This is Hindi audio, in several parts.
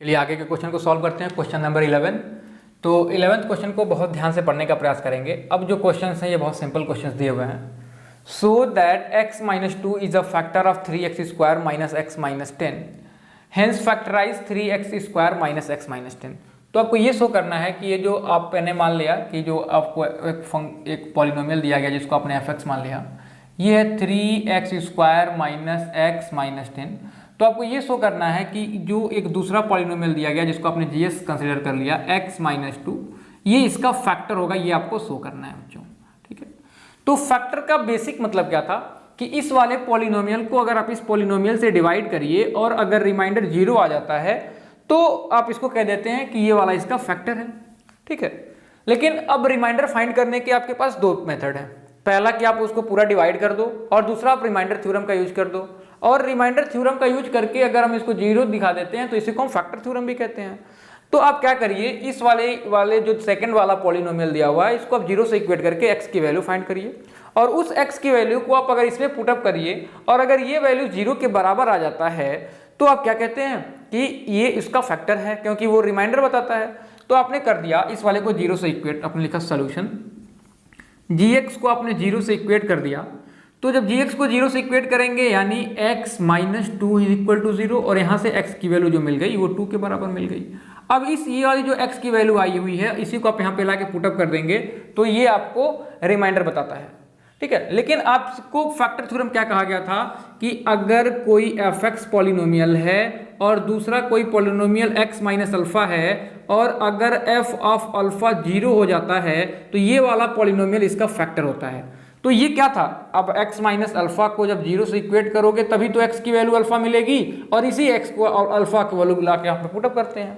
चलिए आगे के क्वेश्चन को सॉल्व करते हैं। Question number 11। तो 11th क्वेश्चन को बहुत ध्यान से पढ़ने का प्रयास करेंगे। अब जो क्वेश्चन हैं ये बहुत सिंपल क्वेश्चन दिए हुए हैं। So that x minus 2 is a factor of 3x square minus x minus 10, hence factorise 3x square minus x minus 10। तो आपको ये शो करना है कि ये जो आपने मान लिया कि जो आपको एक पॉलिनोमियल दिया गया जिसको आपने fx मान लिया, ये है 3x square minus x minus 10। तो आपको ये शो करना है कि जो एक दूसरा पॉलिनोमियल दिया गया जिसको आपने जीएस कंसीडर कर लिया x माइनस 2, ये इसका फैक्टर होगा, ये आपको शो करना है बच्चों। ठीक है, तो फैक्टर का बेसिक मतलब क्या था कि इस वाले पॉलिनोमियल को अगर आप इस पॉलिनोमियल से डिवाइड करिए और अगर रिमाइंडर 0 आ जाता है तो आप इसको कह देते हैं कि ये वाला इसका फैक्टर है। ठीक है, लेकिन अब रिमाइंडर फाइंड करने के आपके पास दो मेथड है। पहला कि आप उसको पूरा डिवाइड कर दो और दूसरा आप रिमाइंडर थ्योरम का यूज कर दो। और रिमाइंडर थ्योरम का यूज करके अगर हम इसको 0 दिखा देते हैं तो इसी को हम फैक्टर थ्योरम भी कहते हैं। तो आप क्या करिए, इस वाले जो सेकंड वाला पॉलिनोमियल दिया हुआ है इसको आप 0 से इक्वेट करके x की वैल्यू फाइंड करिए और उस x की वैल्यू को आप अगर इसमें पुटअप करिए और अगर ये वैल्यू 0 के बराबर आ जाता है तो आप क्या कहते हैं कि ये इसका फैक्टर है, क्योंकि वो रिमाइंडर बताता है। तो आपने कर दिया इस वाले को 0 से इक्वेट, आपने लिखा सोल्यूशन, gx को आपने 0 से इक्वेट कर दिया। तो जब gx को 0 से इक्वेट करेंगे यानी x minus 2 is equal to 0 और यहाँ से x की वैल्यू जो मिल गई वो 2 के बराबर मिल गई। अब इस ये वाली जो x की वैल्यू आई हुई है इसी को आप यहाँ पे ला के पुटअप कर देंगे तो ये आपको रिमाइंडर बताता है। ठीक है, लेकिन आपको फैक्टर थ्योरम क्या कहा गया था कि अगर कोई fx पॉलिनोमियल है और दूसरा कोई पॉलिनोमियल x माइनस अल्फा है और अगर f ऑफ अल्फा 0 हो जाता है तो ये वाला पॉलिनोमियल इसका फैक्टर होता है। तो ये क्या था, अब x माइनस अल्फा को जब 0 से इक्वेट करोगे तभी तो x की वैल्यू अल्फा मिलेगी और इसी x को और अल्फा की वैल्यू ला के आप पुटअप करते हैं।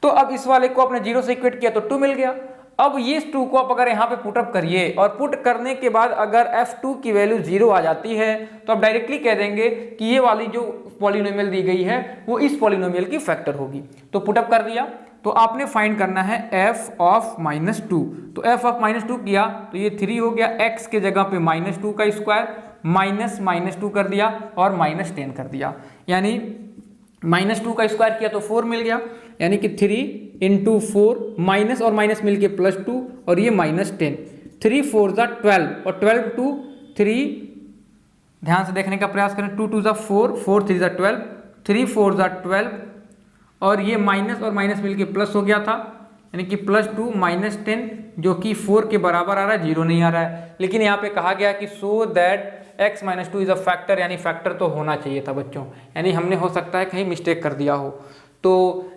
तो अब इस वाले को आपने 0 से इक्वेट किया तो 2 मिल गया। अब ये 2 को आप अगर यहाँ पे पुटअप करिए और पुट करने के बाद अगर f2 की वैल्यू 0 आ जाती है तो आप डायरेक्टली कह देंगे कि ये वाली जो पॉलिनोमियल दी गई है वो इस पॉलिनोमियल की फैक्टर होगी। तो पुटअप कर दिया तो आपने फाइंड करना है f ऑफ माइनस 2। तो f ऑफ माइनस 2 किया तो ये 3 हो गया, x के जगह पे माइनस 2 का स्क्वायर माइनस माइनस 2 कर दिया और माइनस 10 कर दिया, यानी माइनस 2 का स्क्वायर किया तो 4 मिल गया, यानी कि 3 इंटू 4 माइनस और माइनस मिलके प्लस 2 और ये माइनस 10, 3 4 ज़ा 12 और 12 टू 3, ध्यान से देखने का प्रयास करें, 2 2 ज़ा 4, 4 3 ज़ा 12, 3 4 ज़ा 12 और ये माइनस और माइनस मिलके प्लस हो गया था, यानी कि प्लस 2 माइनस 10 जो कि 4 के बराबर आ रहा है, 0 नहीं आ रहा है। लेकिन यहाँ पे कहा गया कि सो that x minus 2 is a factor, यानी फैक्टर तो होना चाहिए था बच्चों, यानी हमने हो सकता है कहीं मिस्टेक कर दिया हो। तो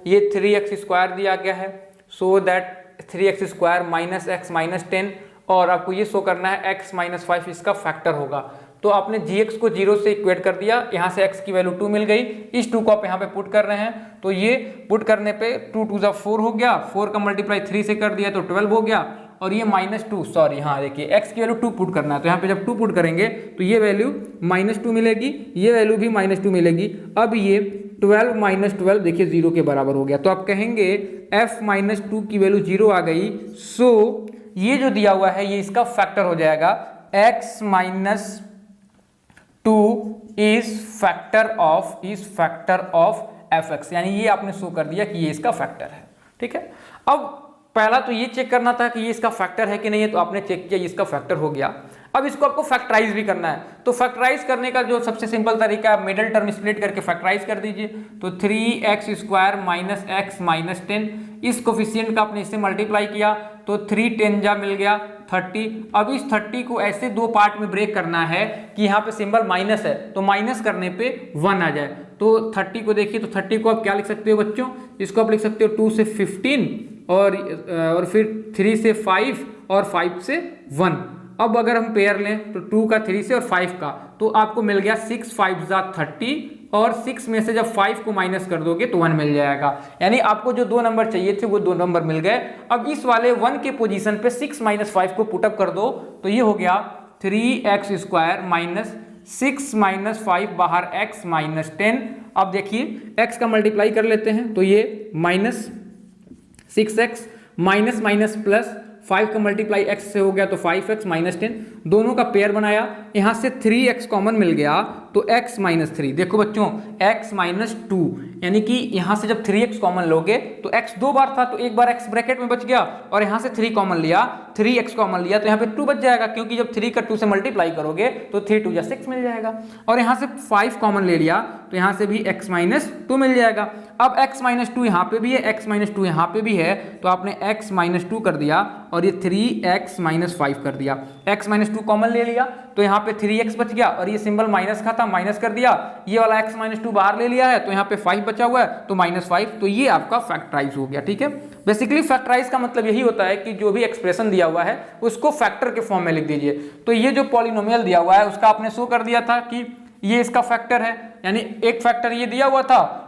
ये 3x स्क्वायर दिया गया है, so that 3x square minus x minus 10 और आपको ये शो करना है x माइनस 5 इसका फैक्टर होगा। तो आपने gx को 0 से इक्वेट कर दिया, यहाँ से x की वैल्यू 2 मिल गई, इस 2 को आप यहाँ पे पुट कर रहे हैं तो ये पुट करने पे 2 2 ज़ा 4 हो गया, 4 का मल्टीप्लाई 3 से कर दिया तो 12 हो गया और ये माइनस 2, सॉरी हाँ देखिए x की वैल्यू 2 पुट करना है तो यहाँ पे जब 2 पुट करेंगे तो ये वैल्यू माइनस 2 मिलेगी, ये वैल्यू भी माइनस 2 मिलेगी। अब ये 12 माइनस 12 देखिए 0 के बराबर हो गया, तो आप कहेंगे f माइनस 2 की वैल्यू 0 आ गई। सो ये जो दिया हुआ है ये इसका फैक्टर हो जाएगा, x minus 2 is factor of fx, यानी ये आपने शो कर दिया कि ये इसका फैक्टर है। ठीक है, अब पहला तो ये चेक करना था कि ये इसका फैक्टर है कि नहीं है, तो आपने चेक किया ये इसका फैक्टर हो गया। अब इसको आपको फैक्टराइज भी करना है, तो फैक्टराइज करने का जो सबसे सिंपल तरीका है, मिडिल टर्म स्प्लिट करके फैक्टराइज कर दीजिए। तो 3x square minus x minus 10, इस कोफिशिएंट का आपने इससे मल्टीप्लाई किया तो 3 10 जा मिल गया 30। अब इस 30 को ऐसे दो पार्ट में ब्रेक करना है कि यहाँ पे सिंबल माइनस है तो माइनस करने पे 1 आ जाए। तो 30 को देखिए, तो 30 को आप क्या लिख सकते हो बच्चों, इसको आप लिख सकते हो 2 से 15 और फिर 3 से 5 और 5 से 1। अब अगर हम पेयर लें तो 2 का 3 से और 5 का, तो आपको मिल गया 6 5 ज़ा 30 और 6 में से जब 5 को माइनस कर दोगे तो 1 मिल जाएगा, यानी आपको जो 2 नंबर चाहिए थे वो 2 नंबर मिल गए। अब इस वाले 1 के पोजीशन पे 6 माइनस 5 को पुटअप कर दो तो ये हो गया 3x स्क्वायर माइनस 6 माइनस 5 बाहर x माइनस 10। अब देखिए x का मल्टीप्लाई कर लेते हैं तो ये minus 6x minus minus plus 5 का मल्टीप्लाई x से हो गया तो 5x माइनस 10, दोनों का पेयर बनाया, यहाँ से 3x कॉमन मिल गया तो x माइनस 3। देखो बच्चों x माइनस 2, यानी कि यहाँ से जब 3x कॉमन लोगे तो x 2 बार था तो एक बार x ब्रैकेट में बच गया, और यहाँ से 3 कॉमन लिया, 3x कॉमन लिया तो यहाँ पे 2 बच जाएगा, क्योंकि जब 3 का 2 से मल्टीप्लाई करोगे तो 3 2 6 मिल जाएगा। और यहाँ से 5 कॉमन ले लिया तो यहाँ से भी x माइनस 2 मिल जाएगा। अब x माइनस 2 यहाँ पे भी है, x माइनस 2 यहाँ पे भी है, तो आपने x माइनस 2 कर दिया और ये 3x माइनस 5 कर दिया। x माइनस 2 कॉमन ले लिया तो यहाँ पे 3x बच गया, और ये सिंबल माइनस का था, माइनस कर दिया। ये वाला x माइनस 2 बाहर ले लिया है तो यहाँ पे 5 बचा हुआ है तो माइनस 5, तो ये आपका फैक्टराइज हो गया। ठीक है, बेसिकली फैक्टराइज का मतलब यही होता है कि जो भी एक्सप्रेशन दिया हुआ है उसको फैक्टर के फॉर्म में लिख दीजिए। तो ये जो पॉलिनोमियल दिया हुआ है उसका आपने शो कर दिया था कि ये इसका फैक्टर है, यानी एक फैक्टर ये दिया हुआ था,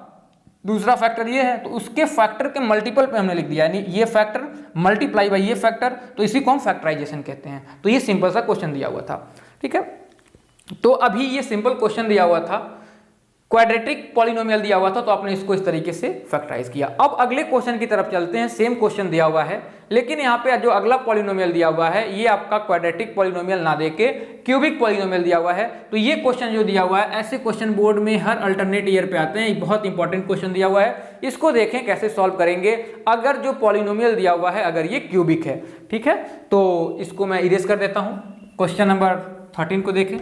दूसरा फैक्टर ये है, तो उसके फैक्टर के मल्टीपल पे हमने लिख दिया, यानी ये फैक्टर मल्टीप्लाई बाय ये फैक्टर, तो इसी को हम फैक्टराइजेशन कहते हैं। तो ये सिंपल सा क्वेश्चन दिया हुआ था। ठीक है, तो अभी ये सिंपल क्वेश्चन दिया हुआ था, क्वाड्रेटिक पॉलिनोमियल दिया हुआ था, तो आपने इसको इस तरीके से फैक्टराइज किया। अब अगले क्वेश्चन की तरफ चलते हैं। सेम क्वेश्चन दिया हुआ है, लेकिन यहाँ पे जो अगला पॉलिनोमियल दिया हुआ है ये आपका क्वाड्रेटिक पॉलिनोमियल ना देके क्यूबिक पॉलिनोमियल दिया हुआ है। तो ये क्वेश्चन जो दिया हुआ है, ऐसे क्वेश्चन बोर्ड में हर अल्टरनेट ईयर पे आते हैं, बहुत इंपॉर्टेंट क्वेश्चन दिया हुआ है, इसको देखें कैसे सॉल्व करेंगे अगर जो पॉलिनोमियल दिया हुआ है अगर ये क्यूबिक है। ठीक है, तो इसको मैं इरेज कर देता हूँ। क्वेश्चन नंबर 13 को देखें,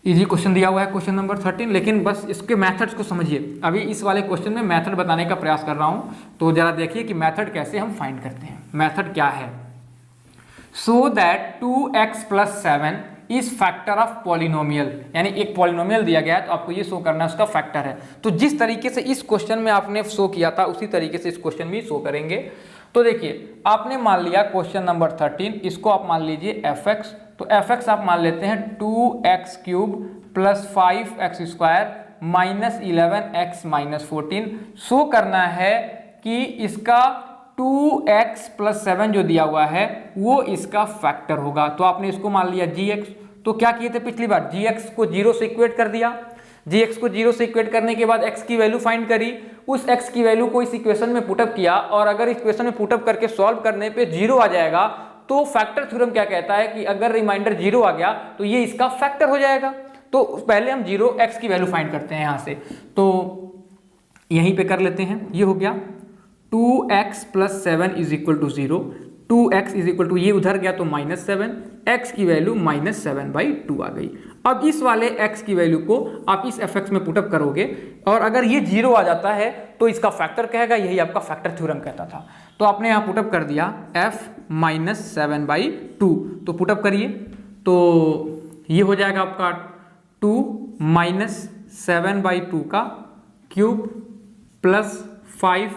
इजी क्वेश्चन दिया हुआ है क्वेश्चन नंबर 13, लेकिन बस इसके मेथड्स को समझिए। अभी इस वाले क्वेश्चन में मेथड बताने का प्रयास कर रहा हूं, तो जरा देखिए कि मेथड कैसे हम फाइंड करते हैं। मेथड क्या है? So that 2x + 7 is factor of polynomial, यानी एक पॉलिनोमियल दिया गया है तो आपको ये शो करना है उसका फैक्टर है। तो जिस तरीके से इस क्वेश्चन में आपने शो किया था उसी तरीके से इस क्वेश्चन में शो करेंगे। तो देखिए, आपने मान लिया क्वेश्चन नंबर 13, इसको आप मान लीजिए fx, तो fx आप मान लेते हैं 2x³ + 5x² - 11x - 14। शो करना है कि इसका 2x + 7 जो दिया हुआ है वो इसका फैक्टर होगा। तो आपने इसको मान लिया gx, तो क्या किए थे पिछली बार, gx को 0 से इक्वेट कर दिया। gx को 0 से इक्वेट करने के बाद x की वैल्यू फाइंड करी, उस x की वैल्यू को इस इक्वेशन में पुटअप किया, और अगर इक्वेशन में पुटअप करके सॉल्व करने पे 0 आ जाएगा तो फैक्टर थ्योरम क्या कहता है कि अगर रिमाइंडर 0 आ गया तो ये इसका फैक्टर हो जाएगा। तो पहले हम 0x की वैल्यू फाइंड करते हैं यहाँ से, तो यहीं पे कर लेते हैं। ये हो गया 2x + 7 = 0, 2x = ये उधर गया तो -7, x की वैल्यू -7/2 आ गई। अब इस वाले x की वैल्यू को आप इस fx में पुटअप करोगे, और अगर ये 0 आ जाता है तो इसका फैक्टर कहेगा, यही आपका फैक्टर थ्योरम कहता था। तो आपने यहाँ पुटअप कर दिया f -7/2, तो पुटअप करिए तो ये हो जाएगा आपका 2 - 7/2 का क्यूब + 5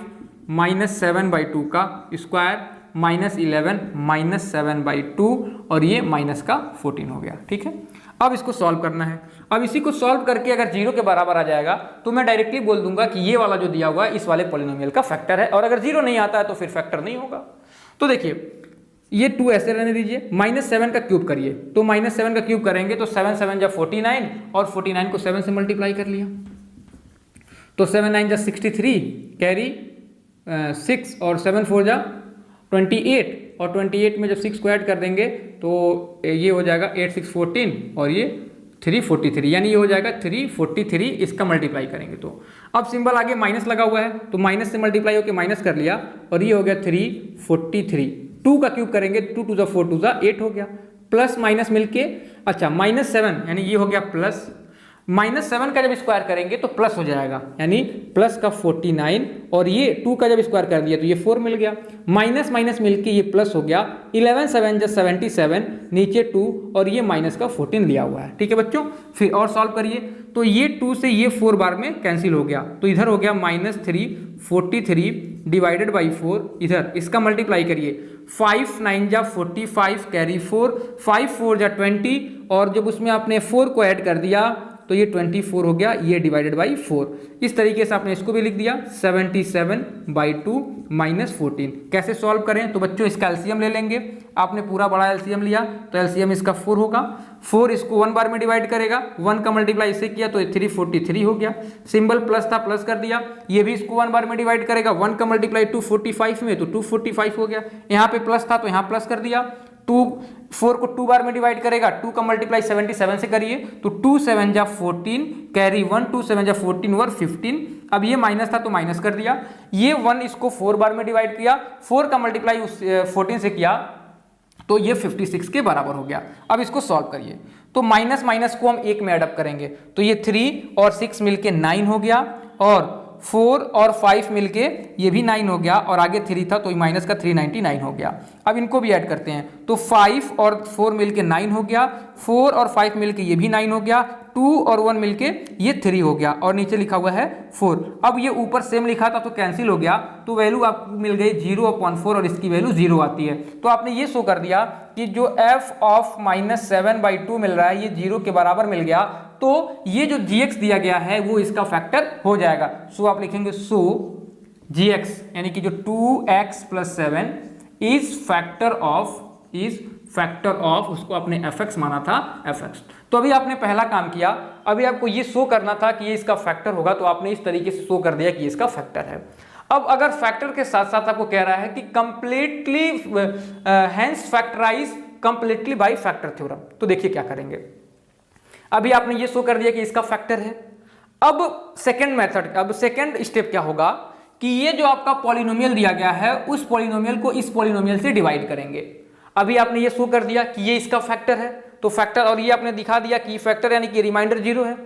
- 7/2 का स्क्वायर -11 - 7/2, और ये माइनस का 14 हो गया। ठीक है, अब इसको सॉल्व करना है। अब इसी को सॉल्व करके अगर 0 के बराबर आ जाएगा तो मैं डायरेक्टली बोल दूंगा कि ये वाला जो दिया हुआ है इस वाले पॉलिनोमियल का फैक्टर है, और अगर 0 नहीं आता है तो फिर फैक्टर नहीं होगा। तो देखिए, ये 2 ऐसे रहने दीजिए, -7 का क्यूब करिए, तो -7 का क्यूब करेंगे तो 7 7 जा 49, और 49 को 7 से मल्टीप्लाई कर लिया, तो 7 9 जा 63, कैरी 6, और 7 4 जा 28, और 28 में जब 6 को ऐड कर देंगे तो ये हो जाएगा 8 6 14, और ये 343, यानी ये हो जाएगा 343, इसका मल्टीप्लाई करेंगे तो अब सिंबल आगे माइनस लगा हुआ है तो माइनस से मल्टीप्लाई होकर माइनस कर लिया, और ये हो गया 343। 2 का क्यूब करेंगे, 2 2 जा 4 2 जा 8 हो गया, प्लस माइनस मिलके अच्छा -7, यानी ये हो गया प्लस, -7 का जब स्क्वायर करेंगे तो प्लस हो जाएगा, यानी प्लस का 49, और ये 2 का जब स्क्वायर कर दिया तो ये 4 मिल गया, माइनस माइनस मिलके ये प्लस हो गया, 11 7 जा 77, नीचे 2, और ये माइनस का 14 लिया हुआ है। ठीक है बच्चों, फिर और सॉल्व करिए तो ये 2 से ये 4 बार में कैंसिल हो गया, तो इधर हो गया -343 डिवाइडेड बाई 4, इधर इसका मल्टीप्लाई करिए, 5 9 जा 45, कैरी 4, 5 4 जा 20, और जब उसमें आपने 4 को ऐड कर दिया तो ये 24 हो गया, ये डिवाइडेड बाई 4। इस तरीके से आपने इसको भी लिख दिया 77/2 - 14। कैसे सॉल्व करें? तो बच्चों इसका एलसीएम ले लेंगे। आपने पूरा बड़ा एलसीएम लिया तो एलसीएम इसका 4 होगा, 4 इसको 1 बार में डिवाइड करेगा, 1 का मल्टीप्लाई इससे किया तो 343 हो गया। सिंबल प्लस था, प्लस कर दिया। ये भी इसको 1 बार में डिवाइड करेगा, 1 का मल्टीप्लाई 245 में तो 245 हो गया। यहाँ पे प्लस था तो यहाँ प्लस कर दिया। 4 को 2 बार में डिवाइड करेगा, 2 का मल्टीप्लाई 77 से करिए तो 2 7 जा 14 कैरी 1, 2 7 जा 14 वर 15। अब ये माइनस था तो माइनस कर दिया। ये 1 इसको 4 बार में डिवाइड किया, 4 का मल्टीप्लाई उस 14 से किया तो ये 56 के बराबर हो गया। अब इसको सॉल्व करिए तो माइनस माइनस को हम एक में एडअप करेंगे तो ये 3 और 6 मिलके 9 हो गया, और 4 और 5 मिलके ये भी 9 हो गया, और आगे 3 था तो माइनस का 399 हो गया। अब इनको भी ऐड करते हैं तो 5 और 4 मिलके 9 हो गया, 4 और 5 मिलके ये भी 9 हो गया, 2 और 1 मिलके ये 3 हो गया, और नीचे लिखा हुआ है 4। अब ये ऊपर सेम लिखा था तो कैंसिल हो गया, तो वैल्यू आपको मिल गई 0/4 और इसकी वैल्यू 0 आती है। तो आपने ये शो कर दिया कि जो f ऑफ -7/2 मिल रहा है ये 0 के बराबर मिल गया, तो ये जो gx दिया गया है वो इसका फैक्टर हो जाएगा। सो आप लिखेंगे सो gx यानी कि जो 2x + 7 इज फैक्टर ऑफ उसको आपने fx माना था fx। तो अभी आपने पहला काम किया, अभी आपको ये शो करना था कि ये इसका फैक्टर होगा, तो आपने इस तरीके से शो कर दिया कि इसका फैक्टर है। अब अगर फैक्टर के साथ साथ आपको कह रहा है कि completely hence factorise completely by factor theorem, तो देखिए क्या करेंगे। अभी आपने ये शो कर दिया कि इसका फैक्टर है। अब सेकंड मेथड, अब सेकंड स्टेप क्या होगा कि ये जो आपका पॉलिनोमियल दिया गया है उस पॉलिनोमियल को इस पॉलिनोमियल से डिवाइड करेंगे। अभी आपने ये शो कर दिया कि ये इसका फैक्टर है, तो फैक्टर, और ये आपने दिखा दिया कि फैक्टर यानी कि रिमाइंडर 0 है।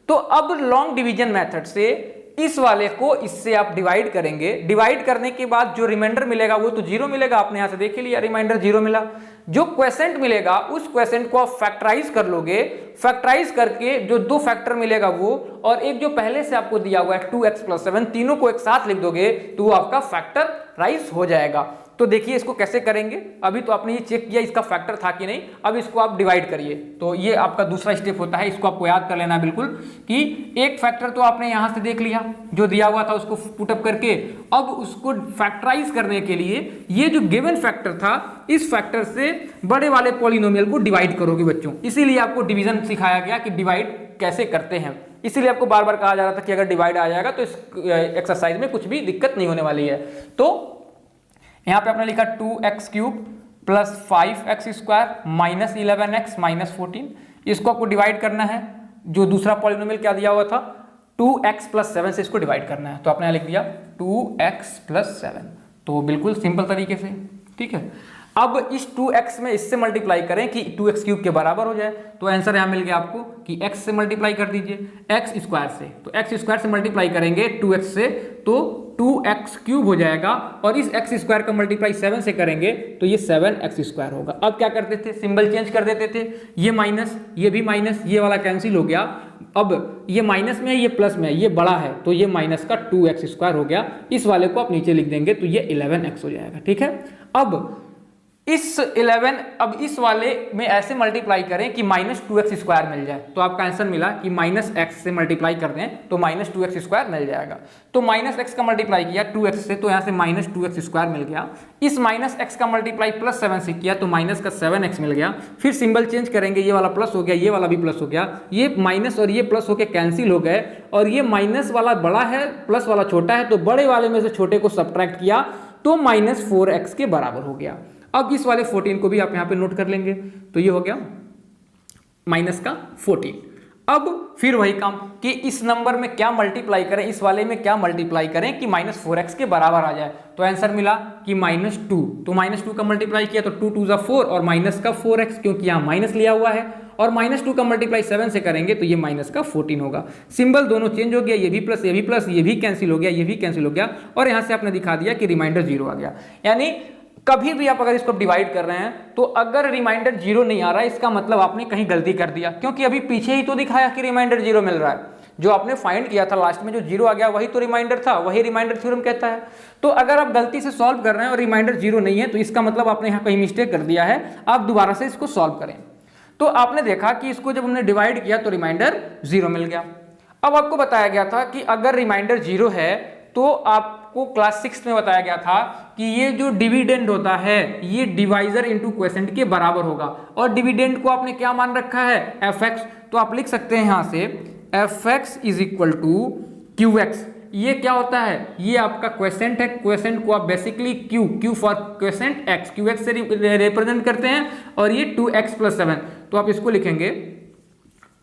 तो अब लॉन्ग डिवीजन मेथड से इस वाले को इससे आप डिवाइड करेंगे। डिवाइड करने के बाद जो रिमाइंडर मिलेगा वो तो 0 मिलेगा, आपने यहां से देख लिया रिमाइंडर 0 मिला। जो क्वेसेंट मिलेगा उस क्वेसेंट को आप फैक्टराइज कर लोगे, फैक्टराइज करके जो 2 फैक्टर मिलेगा वो, और एक जो पहले से आपको दिया हुआ है 2x + 7, तीनों को एक साथ लिख दोगे तो वो आपका फैक्टराइज हो जाएगा। तो देखिए इसको कैसे करेंगे। अभी तो आपने ये चेक किया इसका फैक्टर था कि नहीं, अब इसको आप डिवाइड करिए। तो ये आपका दूसरा स्टेप होता है, इसको आपको याद कर लेना बिल्कुल कि एक फैक्टर तो आपने यहां से देख लिया जो दिया हुआ था उसको पुटअप करके, अब उसको फैक्टराइज करने के लिए ये जो गिवन फैक्टर था इस फैक्टर से बड़े वाले पॉलिनोमियल को डिवाइड करोगे बच्चों। इसीलिए आपको डिवीजन सिखाया गया कि डिवाइड कैसे करते हैं। इसीलिए आपको बार बार कहा जा रहा था कि अगर डिवाइड आ जाएगा तो इस एक्सरसाइज में कुछ भी दिक्कत नहीं होने वाली है। तो यहां पे आपने लिखा 2x³ + 5x² - 11x - 14। इसको आपको डिवाइड करना है। जो दूसरा पॉलिनोमियल क्या दिया हुआ था 2x + 7 से इसको डिवाइड करना है, तो आपने लिख दिया 2x + 7। तो बिल्कुल सिंपल तरीके से, ठीक है। अब इस 2x में इससे मल्टीप्लाई करें कि 2x³ के बराबर हो जाए, तो आंसर यहां मिल गया आपको कि x से मल्टीप्लाई कर दीजिए x² से, तो x² से मल्टीप्लाई करेंगे 2x से तो 2x³ हो जाएगा, और इस x² का मल्टीप्लाई 7 से करेंगे तो ये 7x² होगा। अब क्या करते थे, सिंबल चेंज कर देते थे, ये माइनस ये भी माइनस, ये वाला कैंसिल हो गया। अब ये माइनस में है ये प्लस में है, ये बड़ा है तो ये माइनस का 2x² हो गया। इस वाले को आप नीचे लिख देंगे तो ये 11x हो जाएगा, ठीक है। अब इस 11, अब इस वाले में ऐसे मल्टीप्लाई करें कि -2x² मिल जाए, तो आपका आंसर मिला कि -x से मल्टीप्लाई कर दें तो -2x² मिल जाएगा। तो -x का मल्टीप्लाई किया 2x से तो यहाँ से -2x² मिल गया। इस -x का मल्टीप्लाई +7 से किया तो माइनस का 7x मिल गया। फिर सिंबल चेंज करेंगे, ये वाला प्लस हो गया, ये वाला भी प्लस हो गया, ये माइनस और ये प्लस होकर कैंसिल हो गए, और ये माइनस वाला बड़ा है प्लस वाला छोटा है, तो बड़े वाले में से छोटे को सब्ट्रैक्ट किया तो -4x के बराबर हो गया। अब इस वाले 14 को भी आप यहां पे नोट कर लेंगे, तो ये हो गया -14। अब फिर वही काम कि इस नंबर में क्या मल्टीप्लाई करें, इस वाले में क्या मल्टीप्लाई करें कि -4x के बराबर आ जाए, तो आंसर मिला कि -2। तो -2 का मल्टीप्लाई किया तो 2 × 2 = 4 और माइनस का 4x, क्योंकि यहाँ माइनस लिया हुआ है, और -2 का मल्टीप्लाई 7 से करेंगे तो ये माइनस का 14 होगा। सिंबल दोनों चेंज हो गया, ये भी प्लस ये भी प्लस, ये भी कैंसिल हो गया, ये भी कैंसिल हो गया, और यहाँ से आपने दिखा दिया कि रिमाइंडर 0 आ गया। यानी कभी भी आप अगर इसको डिवाइड कर रहे हैं तो अगर रिमाइंडर 0 नहीं आ रहा है इसका मतलब आपने कहीं गलती कर दिया, क्योंकि अभी पीछे ही तो दिखाया कि रिमाइंडर 0 मिल रहा है। जो आपने फाइंड किया था लास्ट में जो 0 आ गया वही तो रिमाइंडर था, वही रिमाइंडर थ्योरम कहता है। तो अगर आप गलती से सॉल्व कर रहे हैं और रिमाइंडर 0 नहीं है तो इसका मतलब आपने यहाँ कहीं मिस्टेक कर दिया है, आप दोबारा से इसको सॉल्व करें। तो आपने देखा कि इसको जब हमने डिवाइड किया तो रिमाइंडर 0 मिल गया। अब आपको बताया गया था कि अगर रिमाइंडर 0 है तो आपको आपको क्लास 6 में बताया गया था कि ये जो डिविडेंड होता है ये डिवाइजर इनटू क्वोशिएंट के बराबर होगा, और डिविडेंड को आपने क्या मान रखा है, fx। तो आप लिख सकते हैं यहां से fx is equal to qx। ये क्या होता है, ये आपका क्वोशिएंट है, क्वोशिएंट को आप basically q for quotient x, qx से रिप्रेजेंट करते हैं, और ये 2x + 7। तो आप इसको लिखेंगे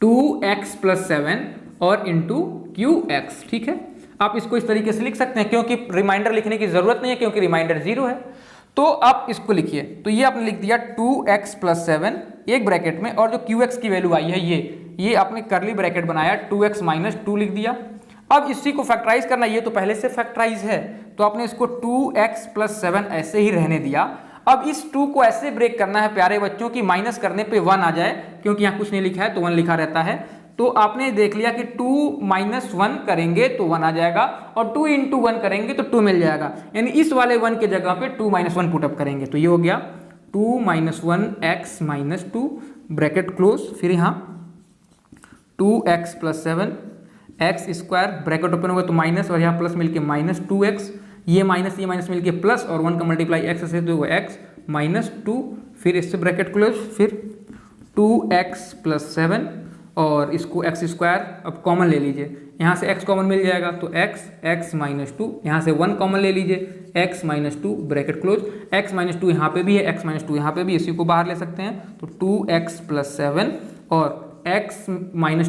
2x + 7 और इंटू qx। ठीक है, आप इसको इस तरीके से लिख सकते हैं, क्योंकि रिमाइंडर लिखने की जरूरत नहीं है क्योंकि रिमाइंडर 0 है। तो आप इसको लिखिए, तो ये आपने लिख दिया 2x + 7 एक ब्रैकेट में, और जो qx की वैल्यू आई है ये आपने करली ब्रैकेट बनाया 2x - 2 लिख दिया। अब इसी को फैक्टराइज करना, ये तो पहले से फैक्टराइज है, तो आपने इसको 2x + 7 ऐसे ही रहने दिया। अब इस 2 को ऐसे ब्रेक करना है प्यारे बच्चों की माइनस करने पे 1 आ जाए, क्योंकि यहाँ कुछ नहीं लिखा है तो 1 लिखा रहता है। तो आपने देख लिया कि 2 - 1 करेंगे तो 1 आ जाएगा, और 2 × 1 करेंगे तो 2 मिल जाएगा, यानी इस वाले 1 के जगह पे 2 - 1 पुटअप करेंगे, तो ये हो गया 2 - 1x - 2 ब्रैकेट क्लोज। फिर यहाँ 2x + 7 x² ब्रैकेट ओपन होगा तो माइनस, और यहाँ प्लस मिलके -2x, ये माइनस मिलके प्लस, और 1 का मल्टीप्लाई x से तो x - 2, फिर इससे ब्रैकेट क्लोज, फिर 2x + 7 और इसको x² अब कॉमन ले लीजिए, यहाँ से x कॉमन मिल जाएगा तो x - 2, यहाँ से 1 कॉमन ले लीजिए x - 2 ब्रैकेट क्लोज, x - 2 यहाँ पे भी है, x - 2 यहाँ पे भी, इसी को बाहर ले सकते हैं, तो 2x + 7 और x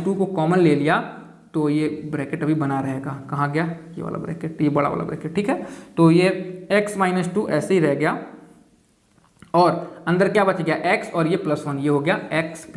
- 2 को कॉमन ले लिया तो ये ब्रैकेट अभी बना रहेगा, कहाँ गया ये वाला ब्रैकेट, ये बड़ा वाला ब्रैकेट। ठीक है, तो ये x - 2 ऐसे ही रह गया, और अंदर क्या बच गया x, और ये +1, ये हो गया x +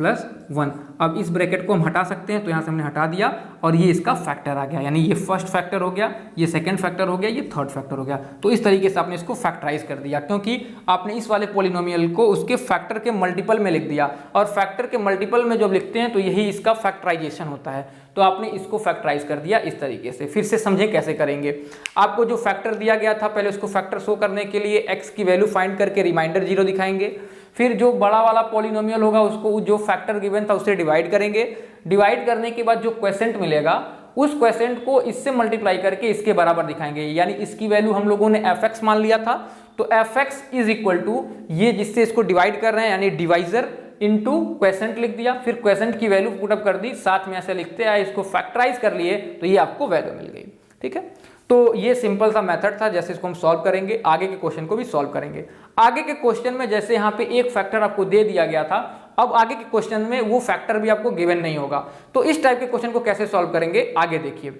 1। अब इस ब्रैकेट को हम हटा सकते हैं, तो यहाँ से हमने हटा दिया, और ये इसका फैक्टर आ गया, यानी ये फर्स्ट फैक्टर हो गया, ये सेकंड फैक्टर हो गया, ये थर्ड फैक्टर हो गया। तो इस तरीके से आपने इसको फैक्टराइज कर दिया, क्योंकि आपने इस वाले पॉलिनोमियल को उसके फैक्टर के मल्टीपल में लिख दिया, और फैक्टर के मल्टीपल में जब लिखते हैं तो यही इसका फैक्टराइजेशन होता है। तो आपने इसको फैक्टराइज कर दिया इस तरीके से। फिर से समझें कैसे करेंगे। आपको जो फैक्टर दिया गया था, पहले उसको फैक्टर शो करने के लिए x की वैल्यू फाइंड करके रिमाइंडर 0 दिखाएंगे, फिर जो बड़ा वाला पॉलिनोमियल होगा उसको जो फैक्टर गिवन था उससे डिवाइड करेंगे, डिवाइड करने के बाद जो क्वोशिएंट मिलेगा उस क्वोशिएंट को इससे मल्टीप्लाई करके इसके बराबर दिखाएंगे, यानी इसकी वैल्यू हम लोगों ने fx मान लिया था, तो fx इज इक्वल टू ये जिससे इसको डिवाइड कर रहे हैं यानी डिवाइजर इनटू क्वोशिएंट लिख दिया, फिर क्वोशिएंट की वैल्यू पुटअप कर दी, साथ में ऐसे लिखते आए, इसको फैक्टराइज कर लिए तो ये आपको वैल्यू मिल गई। ठीक है, तो ये सिंपल सा मेथड था, जैसे इसको हम सॉल्व करेंगे, आगे के क्वेश्चन को भी सॉल्व करेंगे। आगे के क्वेश्चन में जैसे यहाँ पे एक फैक्टर आपको दे दिया गया था, अब आगे के क्वेश्चन में वो फैक्टर भी आपको गिवन नहीं होगा, तो इस टाइप के क्वेश्चन को कैसे सॉल्व करेंगे आगे देखिए।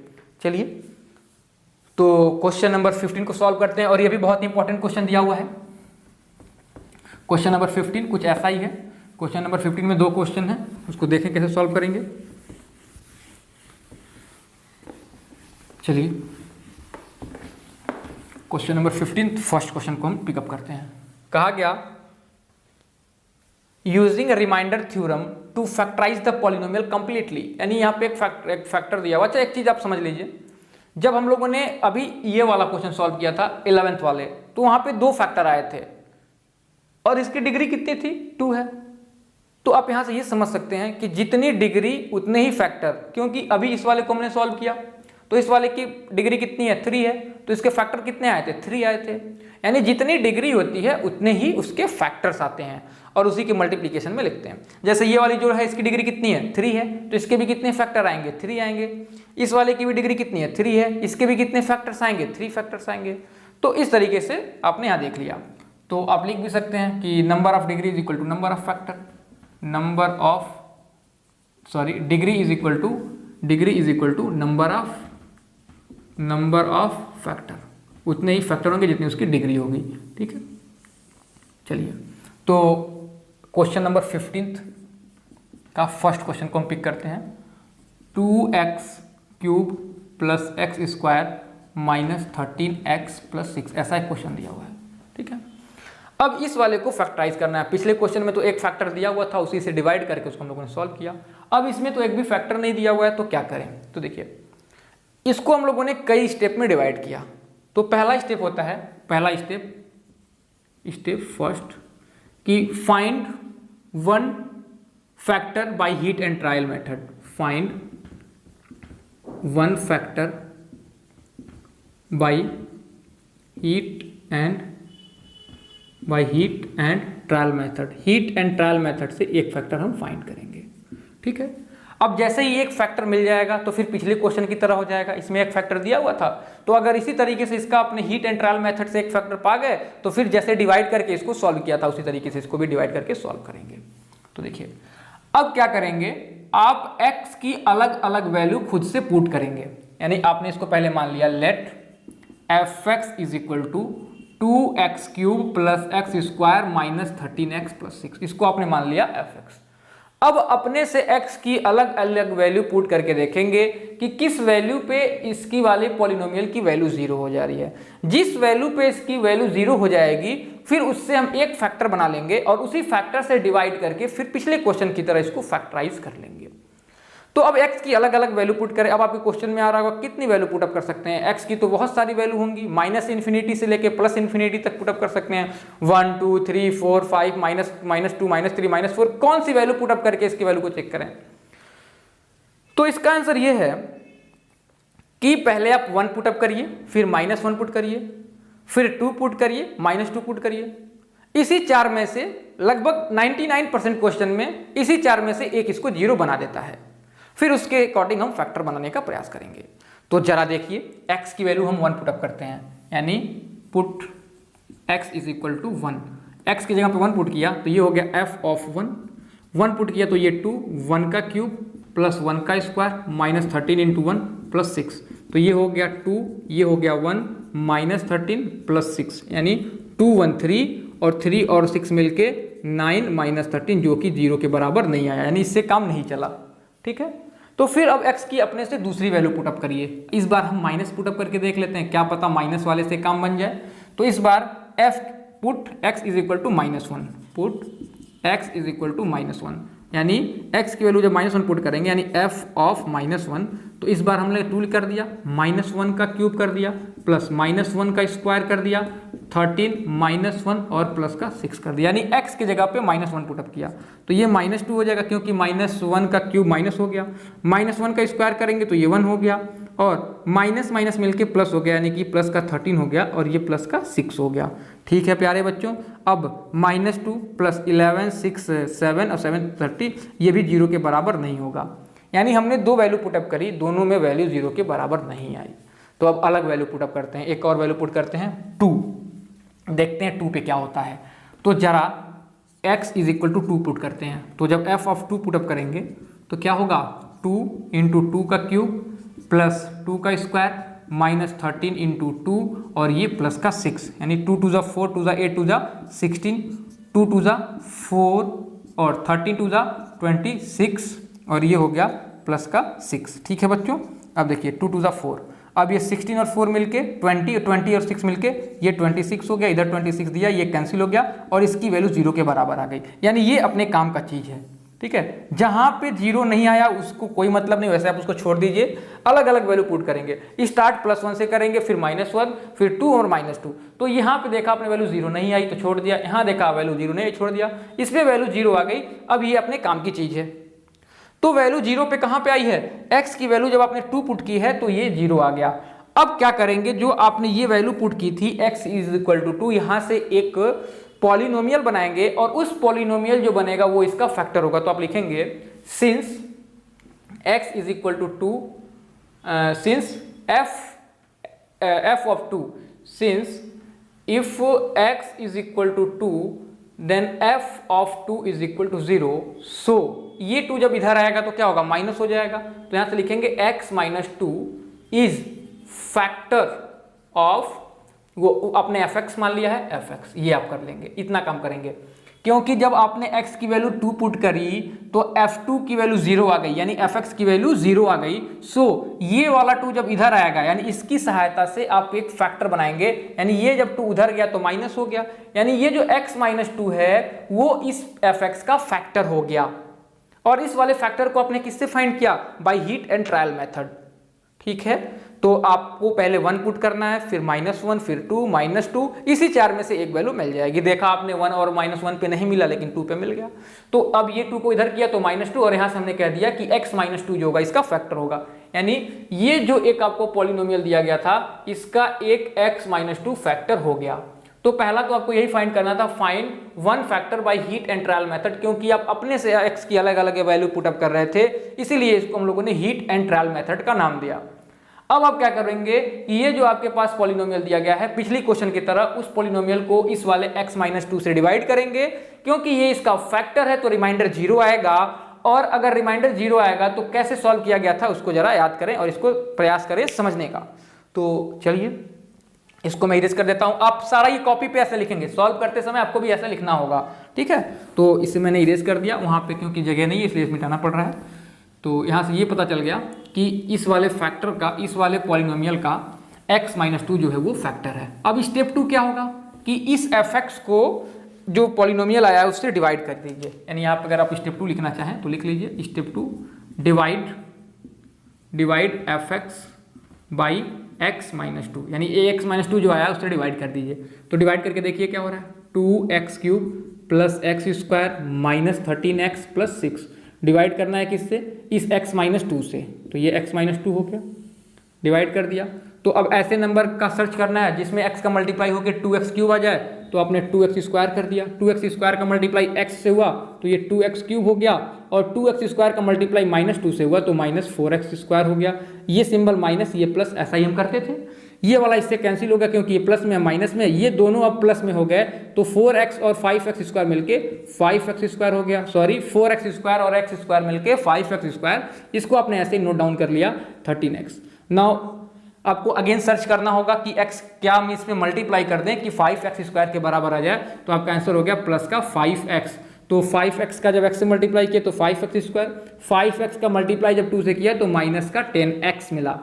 चलिए, तो क्वेश्चन नंबर 15 को सॉल्व करते हैं, और ये भी बहुत इंपॉर्टेंट क्वेश्चन दिया हुआ है। क्वेश्चन नंबर 15 कुछ ऐसा ही है। क्वेश्चन नंबर 15 में 2 क्वेश्चन है, उसको देखें कैसे सॉल्व करेंगे। चलिए, क्वेश्चन नंबर 15 फर्स्ट क्वेश्चन को हम पिकअप करते हैं। कहा गया using remainder theorem to factorise the polynomial completely, यानी यहाँ पे एक फैक्टर दिया हुआ। अच्छा, एक चीज आप समझ लीजिए, जब हम लोगों ने अभी ये वाला क्वेश्चन सॉल्व किया था 11th वाले, तो वहां पे 2 फैक्टर आए थे और इसकी डिग्री कितनी थी, 2 है। तो आप यहां से ये समझ सकते हैं कि जितनी डिग्री उतने ही फैक्टर, क्योंकि अभी इस वाले को हमने सॉल्व किया तो इस वाले की डिग्री कितनी है, 3 है, तो इसके फैक्टर कितने आए थे, 3 आए थे। यानी जितनी डिग्री होती है उतने ही उसके फैक्टर्स आते हैं, और उसी के मल्टीप्लिकेशन में लिखते हैं। जैसे ये वाली जो है इसकी डिग्री कितनी है, 3 है, तो इसके भी कितने फैक्टर आएंगे, 3 आएंगे। इस वाले की भी डिग्री कितनी है, 3 है, इसके भी कितने फैक्टर्स आएंगे, 3 फैक्टर्स आएंगे। तो इस तरीके से आपने यहाँ देख लिया। तो आप लिख भी सकते हैं कि number of degree is equal to number of factor, degree is equal to number of factor, उतने ही फैक्टर होंगे जितनी उसकी डिग्री होगी। ठीक है, चलिए, तो क्वेश्चन नंबर 15 का फर्स्ट क्वेश्चन को हम पिक करते हैं। 2x³ + x² - 13x + 6, ऐसा एक क्वेश्चन दिया हुआ है। ठीक है, अब इस वाले को फैक्टराइज करना है। पिछले क्वेश्चन में तो एक फैक्टर दिया हुआ था, उसी से डिवाइड करके उसको हम लोगों ने सॉल्व किया। अब इसमें तो एक भी फैक्टर नहीं दिया हुआ है, तो क्या करें। तो देखिए, इसको हम लोगों ने कई स्टेप में डिवाइड किया। तो पहला स्टेप होता है, पहला स्टेप फर्स्ट कि find 1 factor by heat and trial method. Find 1 factor by heat and trial method, heat and trial method से एक फैक्टर हम फाइंड करेंगे। ठीक है, अब जैसे ही एक फैक्टर मिल जाएगा तो फिर पिछले क्वेश्चन की तरह हो जाएगा, इसमें एक फैक्टर दिया हुआ था, तो अगर इसी तरीके से इसका अपने हीट एंड ट्रायल मेथड से एक फैक्टर पा गए तो फिर जैसे डिवाइड करके इसको सॉल्व किया था उसी तरीके से इसको भी डिवाइड करके सॉल्व करेंगे। तो देखिए अब क्या करेंगे, आप x की अलग अलग वैल्यू खुद से पुट करेंगे, यानी आपने इसको पहले मान लिया let fx is equal to 2x cube plus x square minus 13x plus 6, इसको आपने मान लिया fx। अब अपने से x की अलग अलग वैल्यू पुट करके देखेंगे कि किस वैल्यू पे इसकी वाले पॉलिनोमियल की वैल्यू 0 हो जा रही है। जिस वैल्यू पे इसकी वैल्यू 0 हो जाएगी फिर उससे हम एक फैक्टर बना लेंगे और उसी फैक्टर से डिवाइड करके फिर पिछले क्वेश्चन की तरह इसको फैक्टराइज कर लेंगे। तो अब x की अलग अलग वैल्यू पुट करें। अब आपके क्वेश्चन में आ रहा होगा कितनी वैल्यू पुटअप कर सकते हैं, x की तो बहुत सारी वैल्यू होंगी, माइनस इन्फिनिटी से लेके प्लस इन्फिनिटी तक पुटअप कर सकते हैं, 1 2 3 4 5 माइनस -2 -3 -4, कौन सी वैल्यू पुटअप करके इसकी वैल्यू को चेक करें। तो इसका आंसर ये है कि पहले आप 1 पुटअप करिए, फिर -1 पुट करिए, फिर 2 पुट करिए, -2 पुट करिए। इसी चार में से लगभग 99% क्वेश्चन में इसी चार में से एक इसको 0 बना देता है, फिर उसके अकॉर्डिंग हम फैक्टर बनाने का प्रयास करेंगे। तो जरा देखिए x की वैल्यू हम 1 पुटअप करते हैं, यानी put x is equal to 1, x की जगह पे 1 पुट किया तो ये हो गया f ऑफ 1 पुट किया तो ये 2, 1 का क्यूब प्लस 1 का स्क्वायर माइनस 13 इंटू 1 प्लस 6, तो ये हो गया 2, ये हो गया 1 माइनस 13 प्लस 6, यानी 2 1 3 और 3 और 6 मिलके 9 माइनस 13 जो कि 0 के बराबर नहीं आया, यानी इससे काम नहीं चला। ठीक है, तो फिर अब x की अपने से दूसरी वैल्यू पुटअप करिए। इस बार हम माइनस पुटअप करके देख लेते हैं, क्या पता माइनस वाले से काम बन जाए। तो इस बार f put x is equal to -1, put x is equal to -1, यानी x की वैल्यू जब -1 पुट करेंगे यानी f ऑफ -1, तो इस बार हमने 2 कर दिया, -1 का क्यूब कर दिया प्लस -1 का स्क्वायर कर दिया, 13 -1 और प्लस का 6 कर दिया, यानी x की जगह पे -1 पुटअप किया तो ये -2 हो जाएगा क्योंकि -1 का क्यूब माइनस हो गया, -1 का स्क्वायर करेंगे तो ये 1 हो गया और माइनस माइनस मिलके प्लस हो गया, यानी कि प्लस का 13 हो गया और ये प्लस का 6 हो गया। ठीक है प्यारे बच्चों, अब -2 प्लस 11 6 7 और 7 30 ये भी 0 के बराबर नहीं होगा, यानी हमने 2 वैल्यू पुटअप करी, दोनों में वैल्यू 0 के बराबर नहीं आई। तो अब अलग वैल्यू पुटअप करते हैं, एक और वैल्यू पुट करते हैं 2, देखते हैं 2 पे क्या होता है। तो जरा x is equal to 2 put करते हैं, तो जब f ऑफ 2 पुटअप करेंगे तो क्या होगा 2 इंटू 2 का क्यूब प्लस 2 का स्क्वायर माइनस 13 इंटू 2 और ये प्लस का 6, यानी 2 2 ज़ा 4 2 ज़ा 8 2 ज़ा 16, 2 2 ज़ा 4 और 13 2 ज़ा 26 और ये हो गया प्लस का 6। ठीक है बच्चों, अब देखिए 2 2 ज़ा 4, अब ये 16 और 4 मिलके 20 और 6 मिलके ये 26 हो गया, इधर 26 दिया, ये कैंसिल हो गया और इसकी वैल्यू 0 के बराबर आ गई, यानी ये अपने काम का चीज़ है। ठीक है, जहाँ पे 0 नहीं आया उसको कोई मतलब नहीं, वैसे आप उसको छोड़ दीजिए, अलग अलग वैल्यू पुट करेंगे। स्टार्ट +1 से करेंगे, फिर -1, फिर 2 और -2। तो यहाँ पे देखा आपने वैल्यू 0 नहीं आई तो छोड़ दिया, यहाँ देखा वैल्यू 0 नहीं आई छोड़ दिया, इसमें वैल्यू 0 आ गई। अब ये अपने काम की चीज़ है। तो वैल्यू 0 पे कहाँ पे आई है, x की वैल्यू जब आपने 2 पुट की है तो ये 0 आ गया। अब क्या करेंगे, जो आपने ये वैल्यू पुट की थी x इज इक्वल टू 2, यहाँ से एक पॉलिनोमियल बनाएंगे और उस पॉलिनोमियल जो बनेगा वो इसका फैक्टर होगा। तो आप लिखेंगे since x is equal to 2, since f of 2, since if x is equal to 2 then f of 2 is equal to 0, so ये 2 जब इधर आएगा तो क्या होगा, माइनस हो जाएगा। तो यहां से लिखेंगे x minus 2 is factor of, वो अपने fx मान लिया है fx, ये आप कर लेंगे, इतना काम करेंगे। क्योंकि जब आपने x की वैल्यू 2 पुट करी तो f2 की वैल्यू 0 आ गई, यानी fx की वैल्यू 0 आ गई। सो ये वाला 2 जब इधर आएगा यानी इसकी सहायता से आप एक फैक्टर बनाएंगे, यानी ये जब 2 उधर गया तो माइनस हो गया, यानी ये जो x माइनस 2 है वो इस fx का फैक्टर हो गया। और इस वाले फैक्टर को आपने किससे फाइंड किया, by heat and trial method. ठीक है, तो आपको पहले 1 पुट करना है, फिर -1, फिर 2, -2, इसी चार में से एक वैल्यू मिल जाएगी। देखा आपने 1 और -1 पे नहीं मिला लेकिन 2 पे मिल गया। तो अब ये 2 को इधर किया तो -2 और यहाँ से हमने कह दिया कि x -2 जो होगा इसका फैक्टर होगा। यानी ये जो एक आपको पॉलिनोमियल दिया गया था इसका एक x-2 फैक्टर हो गया। तो पहला तो आपको यही फाइंड करना था, find one factor by heat and trial method, क्योंकि आप अपने से x की अलग अलग वैल्यू पुटअप कर रहे थे, इसीलिए इसको हम लोगों ने हीट एंड ट्रायल मेथड का नाम दिया। अब आप क्या करेंगे, ये जो आपके पास पॉलिनोमियल दिया गया है पिछली क्वेश्चन की तरह, उस पॉलिनोमियल को इस वाले x-2 से डिवाइड करेंगे, क्योंकि ये इसका फैक्टर है तो रिमाइंडर 0 आएगा। और अगर रिमाइंडर 0 आएगा तो कैसे सॉल्व किया गया था उसको जरा याद करें और इसको प्रयास करें समझने का। तो चलिए इसको मैं इरेज कर देता हूं। आप सारा ये कॉपी पे ऐसे लिखेंगे, सॉल्व करते समय आपको भी ऐसा लिखना होगा, ठीक है। तो इसे मैंने इरेज कर दिया, वहां पे क्योंकि जगह नहीं है इसलिए मिटाना पड़ रहा है। तो यहाँ से ये पता चल गया कि इस वाले फैक्टर का, इस वाले पॉलिनोमियल का x-2 जो है वो फैक्टर है। अब स्टेप 2 क्या होगा कि इस fx को जो पॉलिनोमियल आया है उससे डिवाइड कर दीजिए। यानी आप अगर आप स्टेप 2 लिखना चाहें तो लिख लीजिए step 2, divide fx by x-2, यानी ax-2 जो आया उससे डिवाइड कर दीजिए। तो डिवाइड करके देखिए क्या हो रहा है, 2x³ plus x² minus 13x plus 6। Divide करना है किससे, इस x-2 से, तो ये x-2 हो गया, डिवाइड कर दिया। तो अब ऐसे नंबर का सर्च करना है जिसमें x का मल्टीप्लाई होकर 2x³ आ जाए, तो आपने 2x² कर दिया। 2x² का मल्टीप्लाई x से हुआ तो ये 2x³ हो गया, और 2x² का मल्टीप्लाई -2 से हुआ तो -4x² हो गया। ये सिंबल माइनस, ये प्लस, ऐसा ही हम करते थे। ये वाला इससे कैंसिल हो गया क्योंकि ये प्लस में माइनस में, ये दोनों अब प्लस में हो गए, तो 4x और 5x² मिलके 5x² हो गया। सॉरी, 4x² और x² मिलके 5x²। इसको आपने ऐसे ही नोट डाउन कर लिया 13x। नाउ आपको अगेन सर्च करना होगा कि x क्या हम इसमें मल्टीप्लाई कर दें कि 5x² के बराबर आ जाए, तो आपका आंसर हो गया प्लस का 5x। तो 5x का जब x से मल्टीप्लाई किया तो 5x², 5x का मल्टीप्लाई जब 2 से किया तो माइनस का 10x मिला,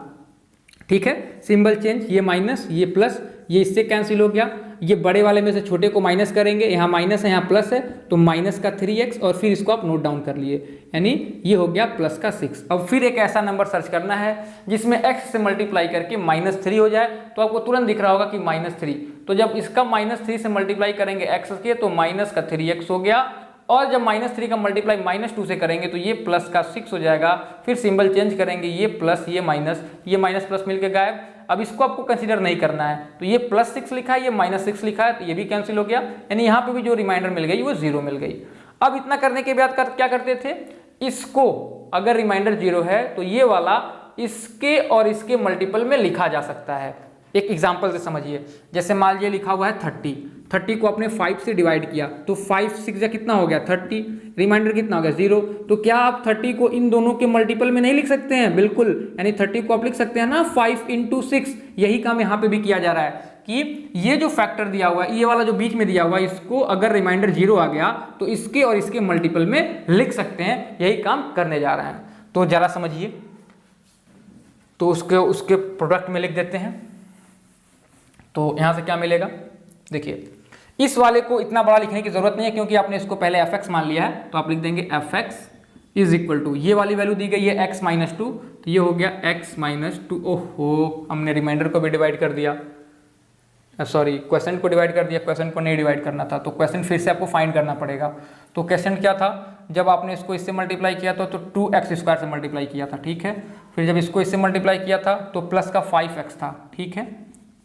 ठीक है। सिंबल चेंज, ये माइनस ये प्लस, ये इससे कैंसिल हो गया। ये बड़े वाले में से छोटे को माइनस करेंगे, यहाँ माइनस है यहाँ प्लस है, तो माइनस का 3x, और फिर इसको आप नोट डाउन कर लिए, यानी ये हो गया प्लस का 6। अब फिर एक ऐसा नंबर सर्च करना है जिसमें x से मल्टीप्लाई करके -3 हो जाए, तो आपको तुरंत दिख रहा होगा कि -3। तो जब इसका -3 से मल्टीप्लाई करेंगे x के, तो माइनस का 3x हो गया, और जब -3 का मल्टीप्लाई -2 से करेंगे तो ये प्लस का 6 हो जाएगा। फिर सिंबल चेंज करेंगे, ये प्लस ये माइनस प्लस मिलके गायब। अब इसको आपको कंसीडर नहीं करना है, तो ये +6 लिखा है, ये -6 लिखा है, तो ये भी कैंसिल हो गया, यानी यहाँ पे भी जो रिमाइंडर मिल गई वो 0 मिल गई। अब इतना करने के बाद क्या करते थे, इसको अगर रिमाइंडर 0 है तो ये वाला इसके और इसके मल्टीपल में लिखा जा सकता है। एक एग्जाम्पल से समझिए, जैसे मान लीजिए लिखा हुआ है 30 को आपने 5 से डिवाइड किया, तो 5 6 कितना हो गया 30, रिमाइंडर कितना हो गया 0। तो क्या आप 30 को इन दोनों के मल्टीपल में नहीं लिख सकते हैं, बिल्कुल, यानी 30 को आप लिख सकते हैं ना 5 × 6। यही काम यहाँ पे भी किया जा रहा है कि ये जो फैक्टर दिया हुआ है, ये वाला जो बीच में दिया हुआ है, इसको अगर रिमाइंडर 0 आ गया तो इसके और इसके मल्टीपल में लिख सकते हैं, यही काम करने जा रहे हैं। तो जरा समझिए, तो उसके प्रोडक्ट में लिख देते हैं। तो यहां से क्या मिलेगा, देखिए इस वाले को इतना बड़ा लिखने की जरूरत नहीं है क्योंकि आपने इसको पहले fx मान लिया है, तो आप लिख देंगे fx इज इक्वल टू, ये वाली वैल्यू दी गई है x-2, तो ये हो गया x-2। ओहो, हमने रिमाइंडर को भी डिवाइड कर दिया, सॉरी क्वेश्चन को डिवाइड कर दिया, क्वेश्चन को नहीं डिवाइड करना था, तो क्वेश्चन फिर से आपको फाइंड करना पड़ेगा। तो क्वेश्चन क्या था, जब आपने इसको इससे मल्टीप्लाई किया था तो 2x² से मल्टीप्लाई किया था, ठीक है। फिर जब इसको इससे मल्टीप्लाई किया था तो प्लस का 5x था, ठीक है,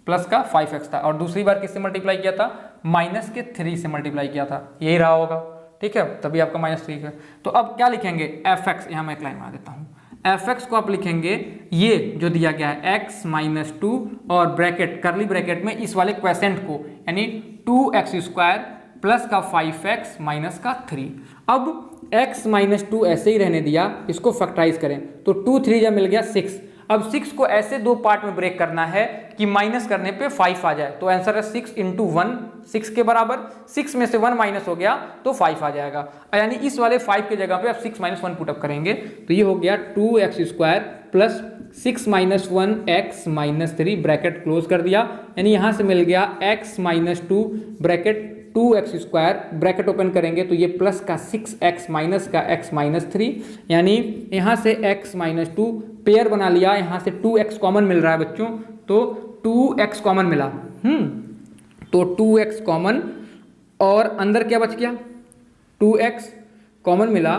प्लस का 5x था, और दूसरी बार किससे मल्टीप्लाई किया था, -3 से मल्टीप्लाई किया था, यही रहा होगा, ठीक है, तभी आपका -3 है। तो अब क्या लिखेंगे, fx, यहाँ मैं एक लाइन बना देता हूँ, fx को आप लिखेंगे ये जो दिया गया है x-2 और ब्रैकेट करली ब्रैकेट में इस वाले क्वेसेंट को, यानी 2x² प्लस का 5x माइनस का 3। अब x-2 ऐसे ही रहने दिया, इसको फैक्टराइज करें तो 2 3 जब मिल गया 6। अब 6 को ऐसे दो पार्ट में ब्रेक करना है कि माइनस करने पे 5 आ जाए, तो आंसर है 6 × 1, 6 के बराबर, 6 में से 1 माइनस हो गया तो 5 आ जाएगा, यानी इस वाले 5 के जगह पे आप 6 - 1 पुटअप करेंगे, तो ये हो गया 2x² plus 6 - 1x - 3 bracket close कर दिया, यानी यहां से मिल गया x-2 bracket 2x² bracket open करेंगे तो ये प्लस का 6x माइनस का x - 3, यानी यहाँ से x-2 पेयर बना लिया, यहाँ से 2x कॉमन मिल रहा है बच्चों, तो 2x कॉमन मिला, तो 2x कॉमन, और अंदर क्या बच गया 2x कॉमन मिला,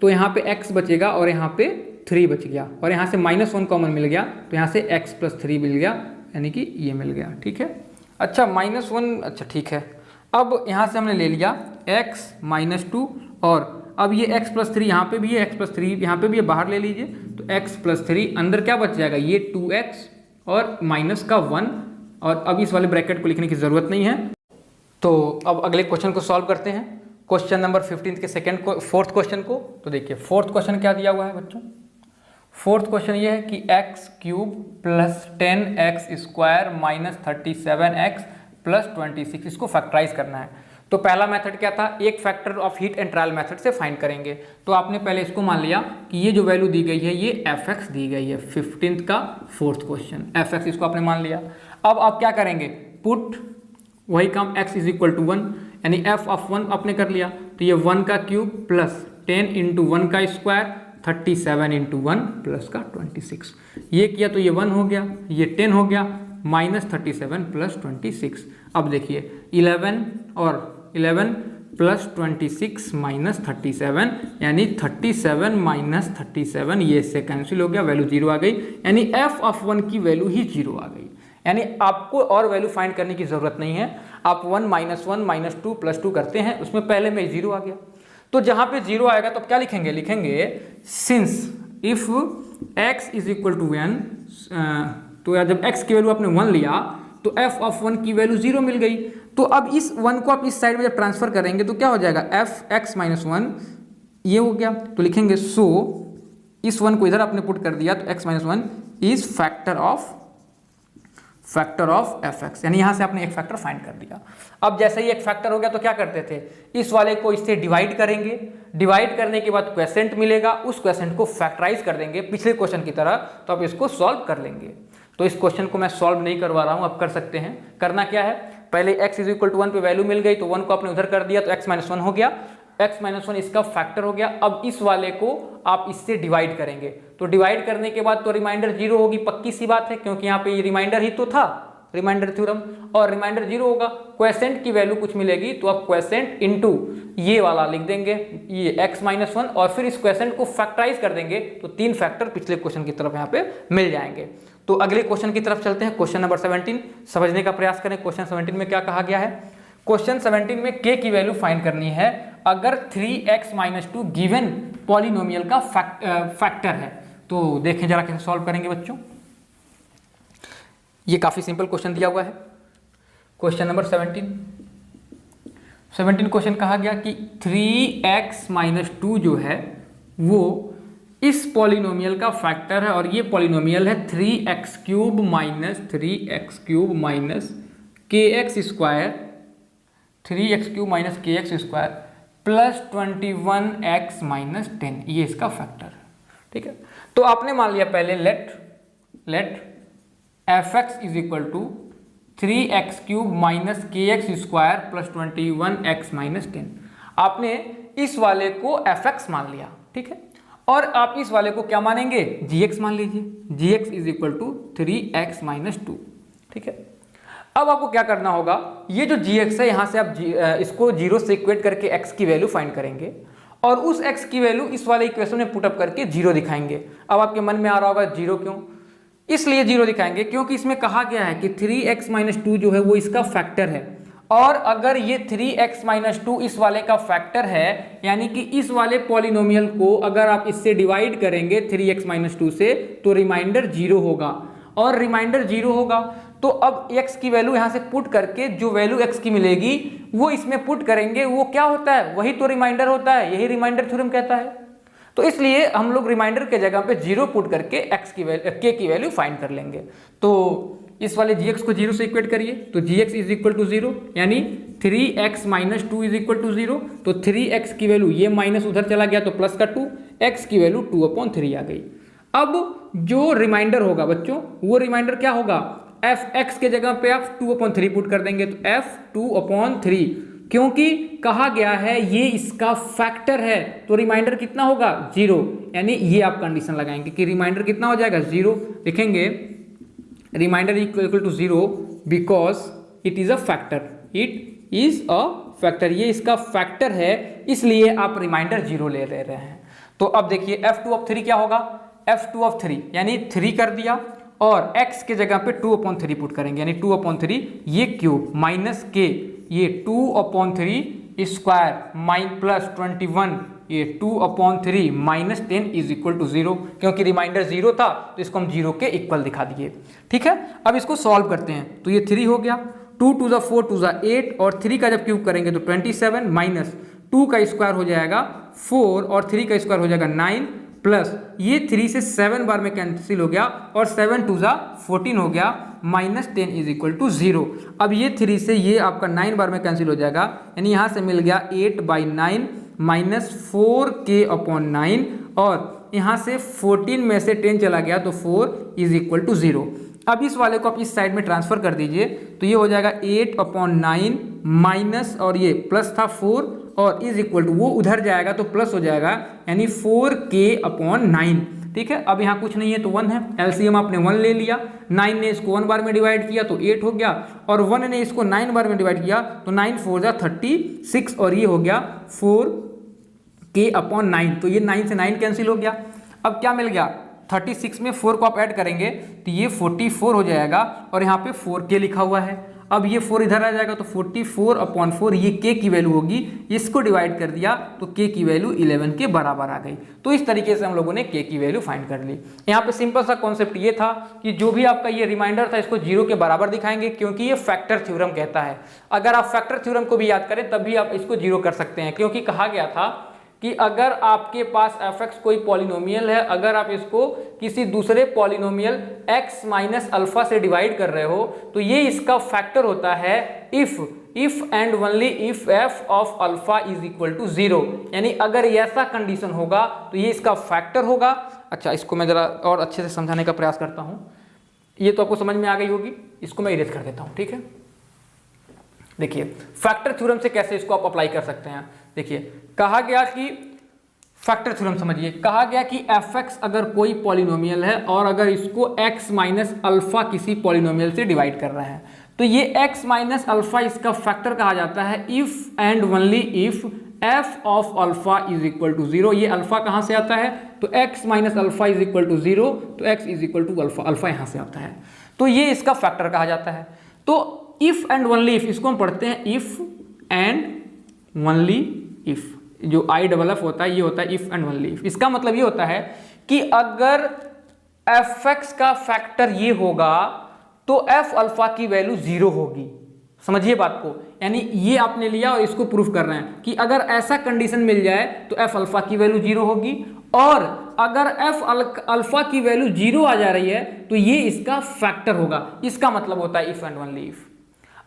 तो यहाँ पे x बचेगा और यहाँ पे 3 बच गया और यहाँ से -1 कॉमन मिल गया तो यहाँ से x + 3 मिल गया, यानी कि ये मिल गया। ठीक है, अच्छा -1, अच्छा ठीक है। अब यहाँ से हमने ले लिया x -2 और अब ये x + 3 यहाँ पे भी है, x + 3 यहाँ पे भी है, बाहर ले लीजिए तो x + 3 अंदर क्या बच जाएगा, ये 2x और माइनस का 1, और अब इस वाले ब्रैकेट को लिखने की ज़रूरत नहीं है। तो अब अगले क्वेश्चन को सॉल्व करते हैं, क्वेश्चन नंबर 15 के फोर्थ क्वेश्चन को। तो देखिए फोर्थ क्वेश्चन क्या दिया हुआ है बच्चों। फोर्थ क्वेश्चन ये है कि x³ + 10x² - 37x + 26, इसको फैक्टराइज करना है। तो पहला मेथड क्या था, एक factor of heat and trial method से फाइंड करेंगे। तो आपने पहले इसको मान लिया कि ये जो वैल्यू दी गई है ये fx दी गई है, 15th का फोर्थ क्वेश्चन fx, इसको आपने मान लिया। अब आप क्या करेंगे, पुट वही काम x = 1, यानी f(1) आपने कर लिया, तो ये 1 का क्यूब प्लस 10 × 1 का स्क्वायर 37 × 1 प्लस का 26, ये किया तो ये 1 हो गया, ये 10 हो गया, -37 + 26। अब देखिए 11 और 11 + 26 - 37, यानी 37 - 37, ये इससे कैंसिल हो गया, वैल्यू 0 आ गई, यानी f(1) की वैल्यू ही 0 आ गई। यानी आपको और वैल्यू फाइंड करने की जरूरत नहीं है, आप 1 - 1 - 2 + 2 करते हैं, उसमें पहले में 0 आ गया। तो जहां पे 0 आएगा तो क्या लिखेंगे, लिखेंगे सिंस इफ x = n, तो यार जब x की वैल्यू आपने 1 लिया तो f(1) की वैल्यू 0 मिल गई। तो अब इस 1 को आप इस साइड में जब ट्रांसफर करेंगे तो क्या हो जाएगा, fx - 1 ये हो गया, तो लिखेंगे सो इस 1 को इधर आपने पुट कर दिया तो x - 1 is factor of fx, यानी यहां से आपने एक फैक्टर फाइंड कर दिया। अब जैसे ही एक फैक्टर हो गया तो क्या करते थे, इस वाले को इससे डिवाइड करेंगे, डिवाइड करने के बाद क्वेसेंट मिलेगा, उस क्वेसेंट को फैक्टराइज कर देंगे पिछले क्वेश्चन की तरह, तो आप इसको सॉल्व कर लेंगे। तो इस क्वेश्चन को मैं सॉल्व नहीं करवा रहा हूं, आप कर सकते हैं। करना क्या है, पहले x = 1 पे वैल्यू मिल गई तो 1 को आपने उधर कर दिया तो x - 1 हो गया, x - 1 इसका फैक्टर हो गया। अब इस वाले को आप इससे डिवाइड करेंगे, तो डिवाइड करने के बाद तो रिमाइंडर 0 होगी, पक्की सी बात है, क्योंकि यहाँ पे ये रिमाइंडर ही तो था, रिमाइंडर थ्योरम, और रिमाइंडर 0 होगा। क्वेसेंट की वैल्यू कुछ मिलेगी तो आप क्वेसेंट इनटू ये वाला लिख देंगे, ये x - 1, और फिर इस क्वेसेंट को फैक्टराइज कर देंगे तो 3 फैक्टर पिछले क्वेश्चन की तरफ यहाँ पे मिल जाएंगे। तो अगले क्वेश्चन की तरफ चलते हैं, क्वेश्चन नंबर 17 समझने का प्रयास करें। क्वेश्चन 17 में क्या कहा गया है, क्वेश्चन 17 में k की वैल्यू फाइंड करनी है अगर 3x - 2 गिवन पॉलिनोमियल का फैक्टर है। तो देखें जरा कैसे सॉल्व करेंगे बच्चों, ये काफी सिंपल क्वेश्चन दिया हुआ है। क्वेश्चन नंबर 17 क्वेश्चन कहा गया कि 3x - 2 जो है वो इस पॉलिनोमियल का फैक्टर है, और ये पॉलिनोमियल है 3x³ - 3x³ - kx² 3x³ - kx² + 21x - 10, ये इसका फैक्टर है। ठीक है, तो आपने मान लिया पहले late fx = 3x³ - kx² + 21x - 10, आपने इस वाले को fx मान लिया। ठीक है, और आप इस वाले को क्या मानेंगे, gx मान लीजिए, gx = 3x - 2। ठीक है, अब आपको क्या करना होगा, ये जो gx है यहाँ से आप इसको 0 से इक्वेट करके x की वैल्यू फाइंड करेंगे, और उस x की वैल्यू इस वाले इक्वेशन में पुटअप करके 0 दिखाएंगे। अब आपके मन में आ रहा होगा 0 क्यों, इसलिए 0 दिखाएंगे क्योंकि इसमें कहा गया है कि 3x - 2 जो है वो इसका फैक्टर है, और अगर ये 3x - 2 इस वाले का फैक्टर है, यानी कि इस वाले पॉलिनोमियल को अगर आप इससे डिवाइड करेंगे 3x - 2 से तो रिमाइंडर 0 होगा, और रिमाइंडर 0 होगा तो अब x की वैल्यू यहाँ से पुट करके जो वैल्यू x की मिलेगी वो इसमें पुट करेंगे, वो क्या होता है, वही तो रिमाइंडर होता है, यही रिमाइंडर थ्योरम कहता है। तो इसलिए हम लोग रिमाइंडर के जगह पे 0 पुट करके k की वैल्यू फाइंड कर लेंगे। तो इस वाले gx को 0 से इक्वेट करिए, तो gx = 0, यानी 3x - 2 = 0, तो 3x की वैल्यू ये माइनस उधर चला गया तो प्लस का 2, x की वैल्यू 2/3 आ गई। अब जो रिमाइंडर होगा बच्चों, वो रिमाइंडर क्या होगा, fx के जगह पे आप 2/3 पुट कर देंगे, तो f 2/3, क्योंकि कहा गया है ये इसका फैक्टर है, तो रिमाइंडर कितना होगा 0, यानी ये आप कंडीशन लगाएंगे कि रिमाइंडर कितना हो जाएगा 0, लिखेंगे remainder = 0 because it is a factor, it is a factor, ये इसका फैक्टर है, इसलिए आप रिमाइंडर 0 ले रहे हैं। तो अब देखिए f2/3 क्या होगा, f2 ऑफ 3 यानी 3 कर दिया और x के जगह पे 2/3 पुट करेंगे यानी 2/3 ये क्यूब माइनस के ये 2/3 स्क्वायर माइन प्लस 21 ये 2/3 माइनस 10 इज इक्वल टू 0 क्योंकि रिमाइंडर 0 था तो इसको हम 0 के इक्वल दिखा दिए। ठीक है, अब इसको सॉल्व करते हैं तो ये 3 हो गया, 2 2 4 2 8 और 3 का जब क्यूब करेंगे तो 27 माइनस 2 का स्क्वायर हो जाएगा 4 और 3 का स्क्वायर हो जाएगा 9 प्लस ये 3 से 7 बार में कैंसिल हो गया और 7 2 14 हो गया माइनस 10 इज इक्वल टू 0। अब ये 3 से ये आपका 9 बार में कैंसिल हो जाएगा यानी यहाँ से मिल गया 8/9 माइनस 4k/9 और यहाँ से 14 में से 10 चला गया तो 4 इज इक्वल टू 0। अब इस वाले को आप इस साइड में ट्रांसफर कर दीजिए तो ये हो जाएगा 8/9 माइनस और ये प्लस था 4 और इज इक्वल टू वो उधर जाएगा तो प्लस हो जाएगा यानी 4k/9। ठीक है, अब यहाँ कुछ नहीं है तो 1 है, एलसीएम आपने 1 ले लिया, 9 ने इसको 1 बार में डिवाइड किया तो 8 हो गया और 1 ने इसको 9 बार में डिवाइड किया तो 9 4 36 और ये हो गया 4k/9। तो ये 9 से 9 कैंसिल हो गया। अब क्या मिल गया 36 में 4 को आप ऐड करेंगे तो ये 44 हो जाएगा और यहाँ पे 4k लिखा हुआ है। अब ये 4 इधर आ जाएगा तो 44/4 ये k की वैल्यू होगी, इसको डिवाइड कर दिया तो k की वैल्यू 11 के बराबर आ गई। तो इस तरीके से हम लोगों ने k की वैल्यू फाइंड कर ली। यहाँ पे सिंपल सा कॉन्सेप्ट ये था कि जो भी आपका ये रिमाइंडर था इसको 0 के बराबर दिखाएंगे क्योंकि ये फैक्टर थ्योरम कहता है। अगर आप फैक्टर थ्योरम को भी याद करें तब भी आप इसको 0 कर सकते हैं क्योंकि कहा गया था कि अगर आपके पास f(x) कोई पॉलिनोमियल है, अगर आप इसको किसी दूसरे पॉलिनोमियल x माइनस अल्फा से डिवाइड कर रहे हो तो ये इसका फैक्टर होता है if and only if f of alpha is equal to 0। यानी अगर ऐसा कंडीशन होगा तो ये इसका फैक्टर होगा। अच्छा, इसको मैं जरा और अच्छे से समझाने का प्रयास करता हूँ, ये तो आपको समझ में आ गई होगी, इसको मैं इरेज कर देता हूँ। ठीक है, देखिए फैक्टर थ्योरम से कैसे इसको आप अप्लाई कर सकते हैं। देखिए कहा गया कि फैक्टर थ्योरम समझिए, कहा गया कि f(x) अगर कोई पॉलिनोमियल है और अगर इसको x माइनस अल्फा किसी पॉलिनोमियल से डिवाइड कर रहे हैं तो ये x माइनस अल्फा इसका फैक्टर कहा जाता है if and only if f of alpha is equal to 0। ये अल्फा कहाँ से आता है तो x minus alpha is equal to 0 तो x is equal to alpha, alpha यहाँ से आता है तो ये इसका फैक्टर कहा जाता है। तो इफ एंड ओनली इफ इसको हम पढ़ते हैं इफ एंड ओनली इफ, जो IFF होता है ये होता है इफ एंड ओनली इफ। इसका मतलब ये होता है कि अगर f(x) का फैक्टर ये होगा तो f अल्फा की वैल्यू 0 होगी। समझिए बात को, यानी ये आपने लिया और इसको प्रूफ कर रहे हैं कि अगर ऐसा कंडीशन मिल जाए तो f अल्फा की वैल्यू 0 होगी और अगर f अल्फा की वैल्यू 0 आ जा रही है तो ये इसका फैक्टर होगा। इसका मतलब होता है इफ एंड ओनली इफ।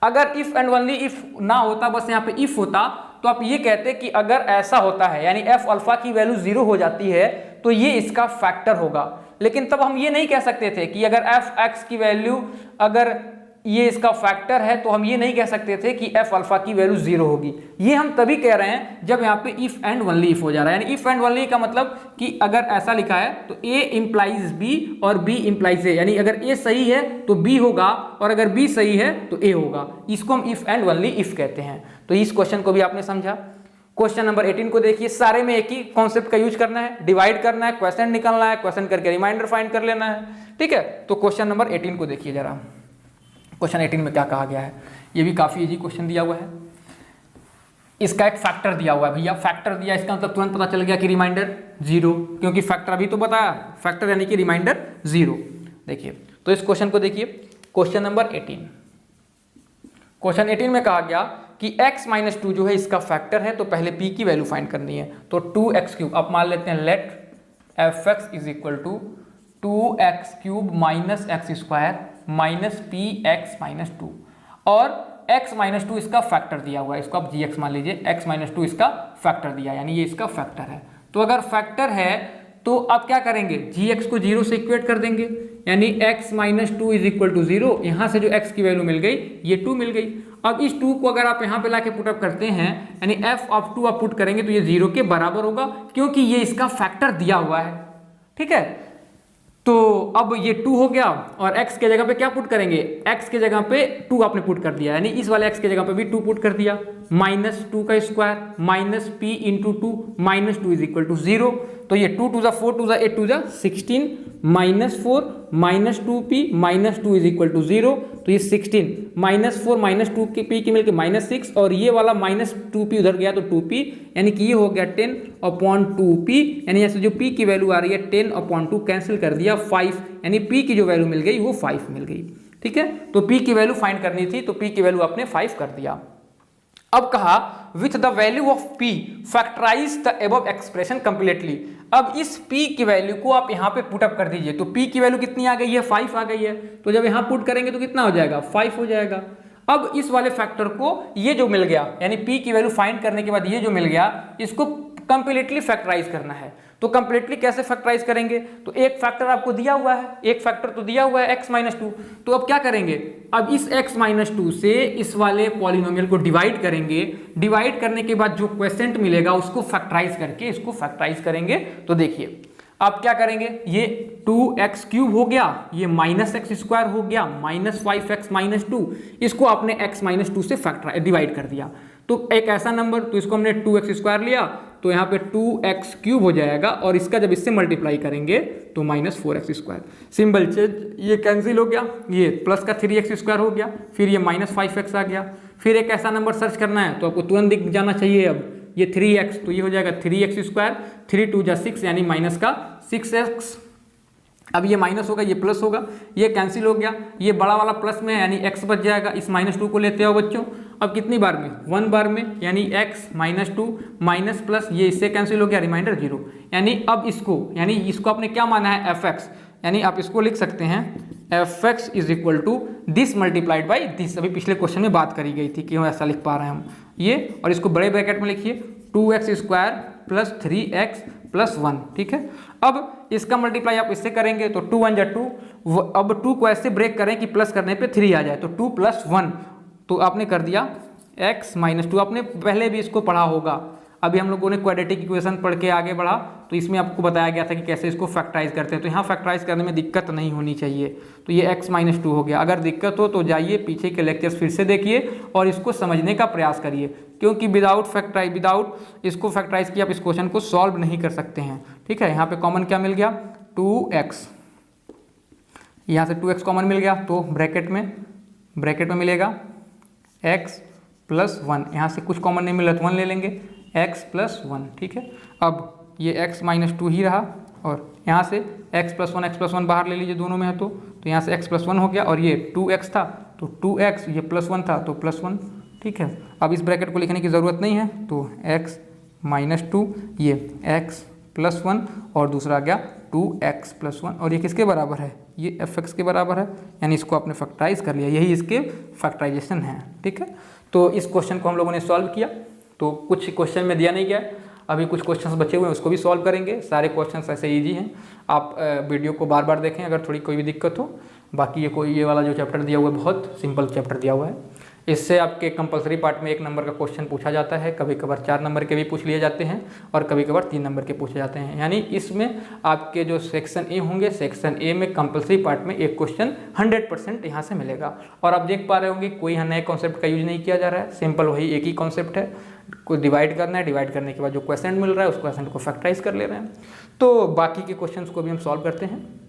अगर इफ एंड ओनली इफ ना होता, बस यहाँ पे इफ होता तो आप ये कहते कि अगर ऐसा होता है यानी f अल्फा की वैल्यू 0 हो जाती है तो ये इसका फैक्टर होगा। लेकिन तब हम ये नहीं कह सकते थे कि अगर f(x) की वैल्यू अगर ये इसका फैक्टर है तो हम ये नहीं कह सकते थे कि f अल्फा की वैल्यू 0 होगी। ये हम तभी कह रहे हैं जब यहाँ पे इफ एंड ओनली इफ हो जा रहा है। यानी इफ एंड ओनली का मतलब कि अगर ऐसा लिखा है तो a इंप्लाइज b और b इंप्लाइज a, यानी अगर a सही है तो b होगा और अगर b सही है तो a होगा। इसको हम इफ एंड ओनली इफ कहते हैं। तो इस क्वेश्चन को भी आपने समझा। क्वेश्चन नंबर 18 को देखिए, सारे में एक ही कॉन्सेप्ट का यूज करना है, डिवाइड करना है, क्वेश्चन निकालना है, क्वेश्चन करके रिमाइंडर फाइंड कर लेना है। ठीक है, तो क्वेश्चन नंबर 18 को देखिए जरा। क्वेश्चन 18 में क्या कहा गया है, ये भी काफी इजी क्वेश्चन दिया हुआ है। इसका एक फैक्टर दिया हुआ है भैया, फैक्टर दिया इसका मतलब तुरंत पता चल गया कि रिमाइंडर 0, क्योंकि फैक्टर अभी तो बताया, फैक्टर यानी कि रिमाइंडर 0। देखिए तो इस क्वेश्चन को देखिए, क्वेश्चन नंबर 18। क्वेश्चन 18 में कहा गया कि x माइनस 2 जो है इसका फैक्टर है तो पहले p की वैल्यू फाइंड करनी है। तो 2x³ आप मान लेते हैं let f(x) is equal to 2x³ minus x square minus px minus 2 और x माइनस 2 इसका फैक्टर दिया हुआ है, इसको आप gx मान लीजिए, x माइनस 2 इसका फैक्टर दिया यानी ये इसका फैक्टर है। तो अगर फैक्टर है तो आप क्या करेंगे, gx को 0 से इक्वेट कर देंगे यानी x minus 2 is equal to 0। यहाँ से जो x की वैल्यू मिल गई ये 2 मिल गई। अब इस 2 को अगर आप यहाँ पे लाके पुटअप करते हैं यानी f ऑफ 2 आप पुट करेंगे तो ये 0 के बराबर होगा क्योंकि ये इसका फैक्टर दिया हुआ है। ठीक है, तो अब ये 2 हो गया और x के जगह पे क्या पुट करेंगे, x के जगह पे 2 आपने पुट कर दिया, यानी इस वाले x के जगह पे भी 2 पुट कर दिया, -2 का square minus p into 2 -2 is equal to 0। तो ये 2 2 जा 4 2 जा 8 2 जा 16 -4 -2p -2 इज इक्वल टू 0। तो ये 16 -4 -2 की p की मिलके -6 और ये वाला -2p उधर गया तो 2p, यानी कि ये हो गया 10/2p, यानी ऐसे जो p की वैल्यू आ रही है 10/2 कैंसिल कर दिया 5, यानी p की जो वैल्यू मिल गई वो 5 मिल गई। ठीक है, तो p की वैल्यू फाइंड करनी थी, तो p की वैल्यू आपने 5 कर दिया। अब कहा with the value of p factorise the above expression completely. अब इस p की वैल्यू को आप यहाँ पे पुट अप कर दीजिए, तो p की वैल्यू कितनी आ गई है, 5 आ गई है, तो जब यहाँ पुट करेंगे तो कितना हो जाएगा, 5 हो जाएगा। अब इस वाले फैक्टर को ये जो मिल गया, यानी p की वैल्यू फाइंड करने के बाद ये जो मिल गया, इसको कंप्लीटली फैक्टराइज करना है। तो कंप्लीटली कैसे फैक्टराइज करेंगे, तो एक फैक्टर आपको दिया हुआ है, एक फैक्टर तो दिया हुआ है x-2, तो अब क्या करेंगे, अब इस x-2 से इस वाले पॉलिनोमियल को डिवाइड करेंगे, डिवाइड करने के बाद जो क्वोशिएंट मिलेगा उसको फैक्टराइज करके इसको फैक्टराइज करेंगे। तो देखिए आप क्या करेंगे, ये 2x³ हो गया, ये -x² हो गया, -5x - 2, इसको आपने x-2 से फैक्टराइज डिवाइड कर दिया, तो एक ऐसा नंबर, तो इसको हमने 2x² लिया, तो यहाँ पे 2x³ हो जाएगा और इसका जब इससे मल्टीप्लाई करेंगे तो -4x²। सिंबल चेंज, ये कैंसिल हो गया, ये प्लस का 3x² हो गया, फिर ये -5x आ गया। फिर एक ऐसा नंबर सर्च करना है तो आपको तुरंत दिख जाना चाहिए, अब ये 3x, तो ये हो जाएगा 3x², 3 2 जा 6 यानी माइनस का 6x। अब ये माइनस होगा, ये प्लस होगा, ये कैंसिल हो गया, ये बड़ा वाला प्लस में यानी x बच जाएगा, इस -2 को लेते हो बच्चों। अब कितनी बार में, 1 बार में, यानी x - 2 माइनस प्लस, ये इससे कैंसिल हो गया, रिमाइंडर 0। यानी अब इसको, यानी इसको आपने क्या माना है, fx, यानी आप इसको लिख सकते हैं fx is equal to this multiplied by this. अभी पिछले क्वेश्चन में बात करी गई थी कि हम ऐसा लिख पा रहे हैं हम ये, और इसको बड़े ब्रैकेट में लिखिए 2x² प्लस 3x प्लस 1। ठीक है, अब इसका मल्टीप्लाई आप इससे करेंगे तो 2 1 जा 2, अब 2 को ऐसे ब्रेक करें कि प्लस करने पे 3 आ जाए, तो 2 + 1, तो आपने कर दिया x - 2। आपने पहले भी इसको पढ़ा होगा, अभी हम लोगों ने क्वाड्रेटिक इक्वेशन पढ़ के आगे बढ़ा तो इसमें आपको बताया गया था कि कैसे इसको फैक्टराइज करते हैं, तो यहाँ फैक्टराइज करने में दिक्कत नहीं होनी चाहिए। तो ये x - 2 हो गया, अगर दिक्कत हो तो जाइए पीछे के लेक्चर्स फिर से देखिए और इसको समझने का प्रयास करिए, क्योंकि विदाउट इसको फैक्टराइज किए आप इस क्वेश्चन को सॉल्व नहीं कर सकते हैं। ठीक है, यहाँ पे कॉमन क्या मिल गया, 2x, यहाँ से 2x कॉमन मिल गया, तो ब्रैकेट में मिलेगा x + 1, यहाँ से कुछ कॉमन नहीं मिला तो 1 ले लेंगे, x + 1। ठीक है, अब ये x - 2 ही रहा और यहाँ से x + 1 बाहर ले लीजिए, दोनों में है तो यहाँ से x + 1 हो गया, और ये 2x था तो 2x, ये +1 था तो +1। ठीक है, अब इस ब्रैकेट को लिखने की ज़रूरत नहीं है, तो x - 2, ये x + 1 और दूसरा आ गया 2x + 1, और ये किसके बराबर है, ये fx के बराबर है, यानी इसको आपने फैक्टराइज कर लिया, यही इसके फैक्टराइजेशन है। ठीक है, तो इस क्वेश्चन को हम लोगों ने सॉल्व किया, तो कुछ क्वेश्चन में दिया नहीं गया, अभी कुछ क्वेश्चंस बचे हुए हैं उसको भी सॉल्व करेंगे। सारे क्वेश्चंस ऐसे इजी हैं, आप वीडियो को बार बार देखें अगर थोड़ी कोई भी दिक्कत हो। बाकी ये वाला जो चैप्टर दिया हुआ है बहुत सिंपल चैप्टर दिया हुआ है, इससे आपके कंपलसरी पार्ट में 1 नंबर का क्वेश्चन पूछा जाता है, कभी कभार 4 नंबर के भी पूछ लिए जाते हैं और कभी कभार 3 नंबर के पूछे जाते हैं। यानी इसमें आपके जो सेक्शन ए होंगे, सेक्शन ए में कंपलसरी पार्ट में एक क्वेश्चन 100% यहाँ से मिलेगा। और आप देख पा रहे होंगे कोई नए कॉन्सेप्ट का यूज नहीं किया जा रहा है, सिंपल वही एक ही कॉन्सेप्ट है, को डिवाइड करना है, डिवाइड करने के बाद जो क्वेश्चन मिल रहा है उस क्वेश्चन को फैक्टराइज कर ले रहे हैं। तो बाकी के क्वेश्चंस को भी हम सॉल्व करते हैं।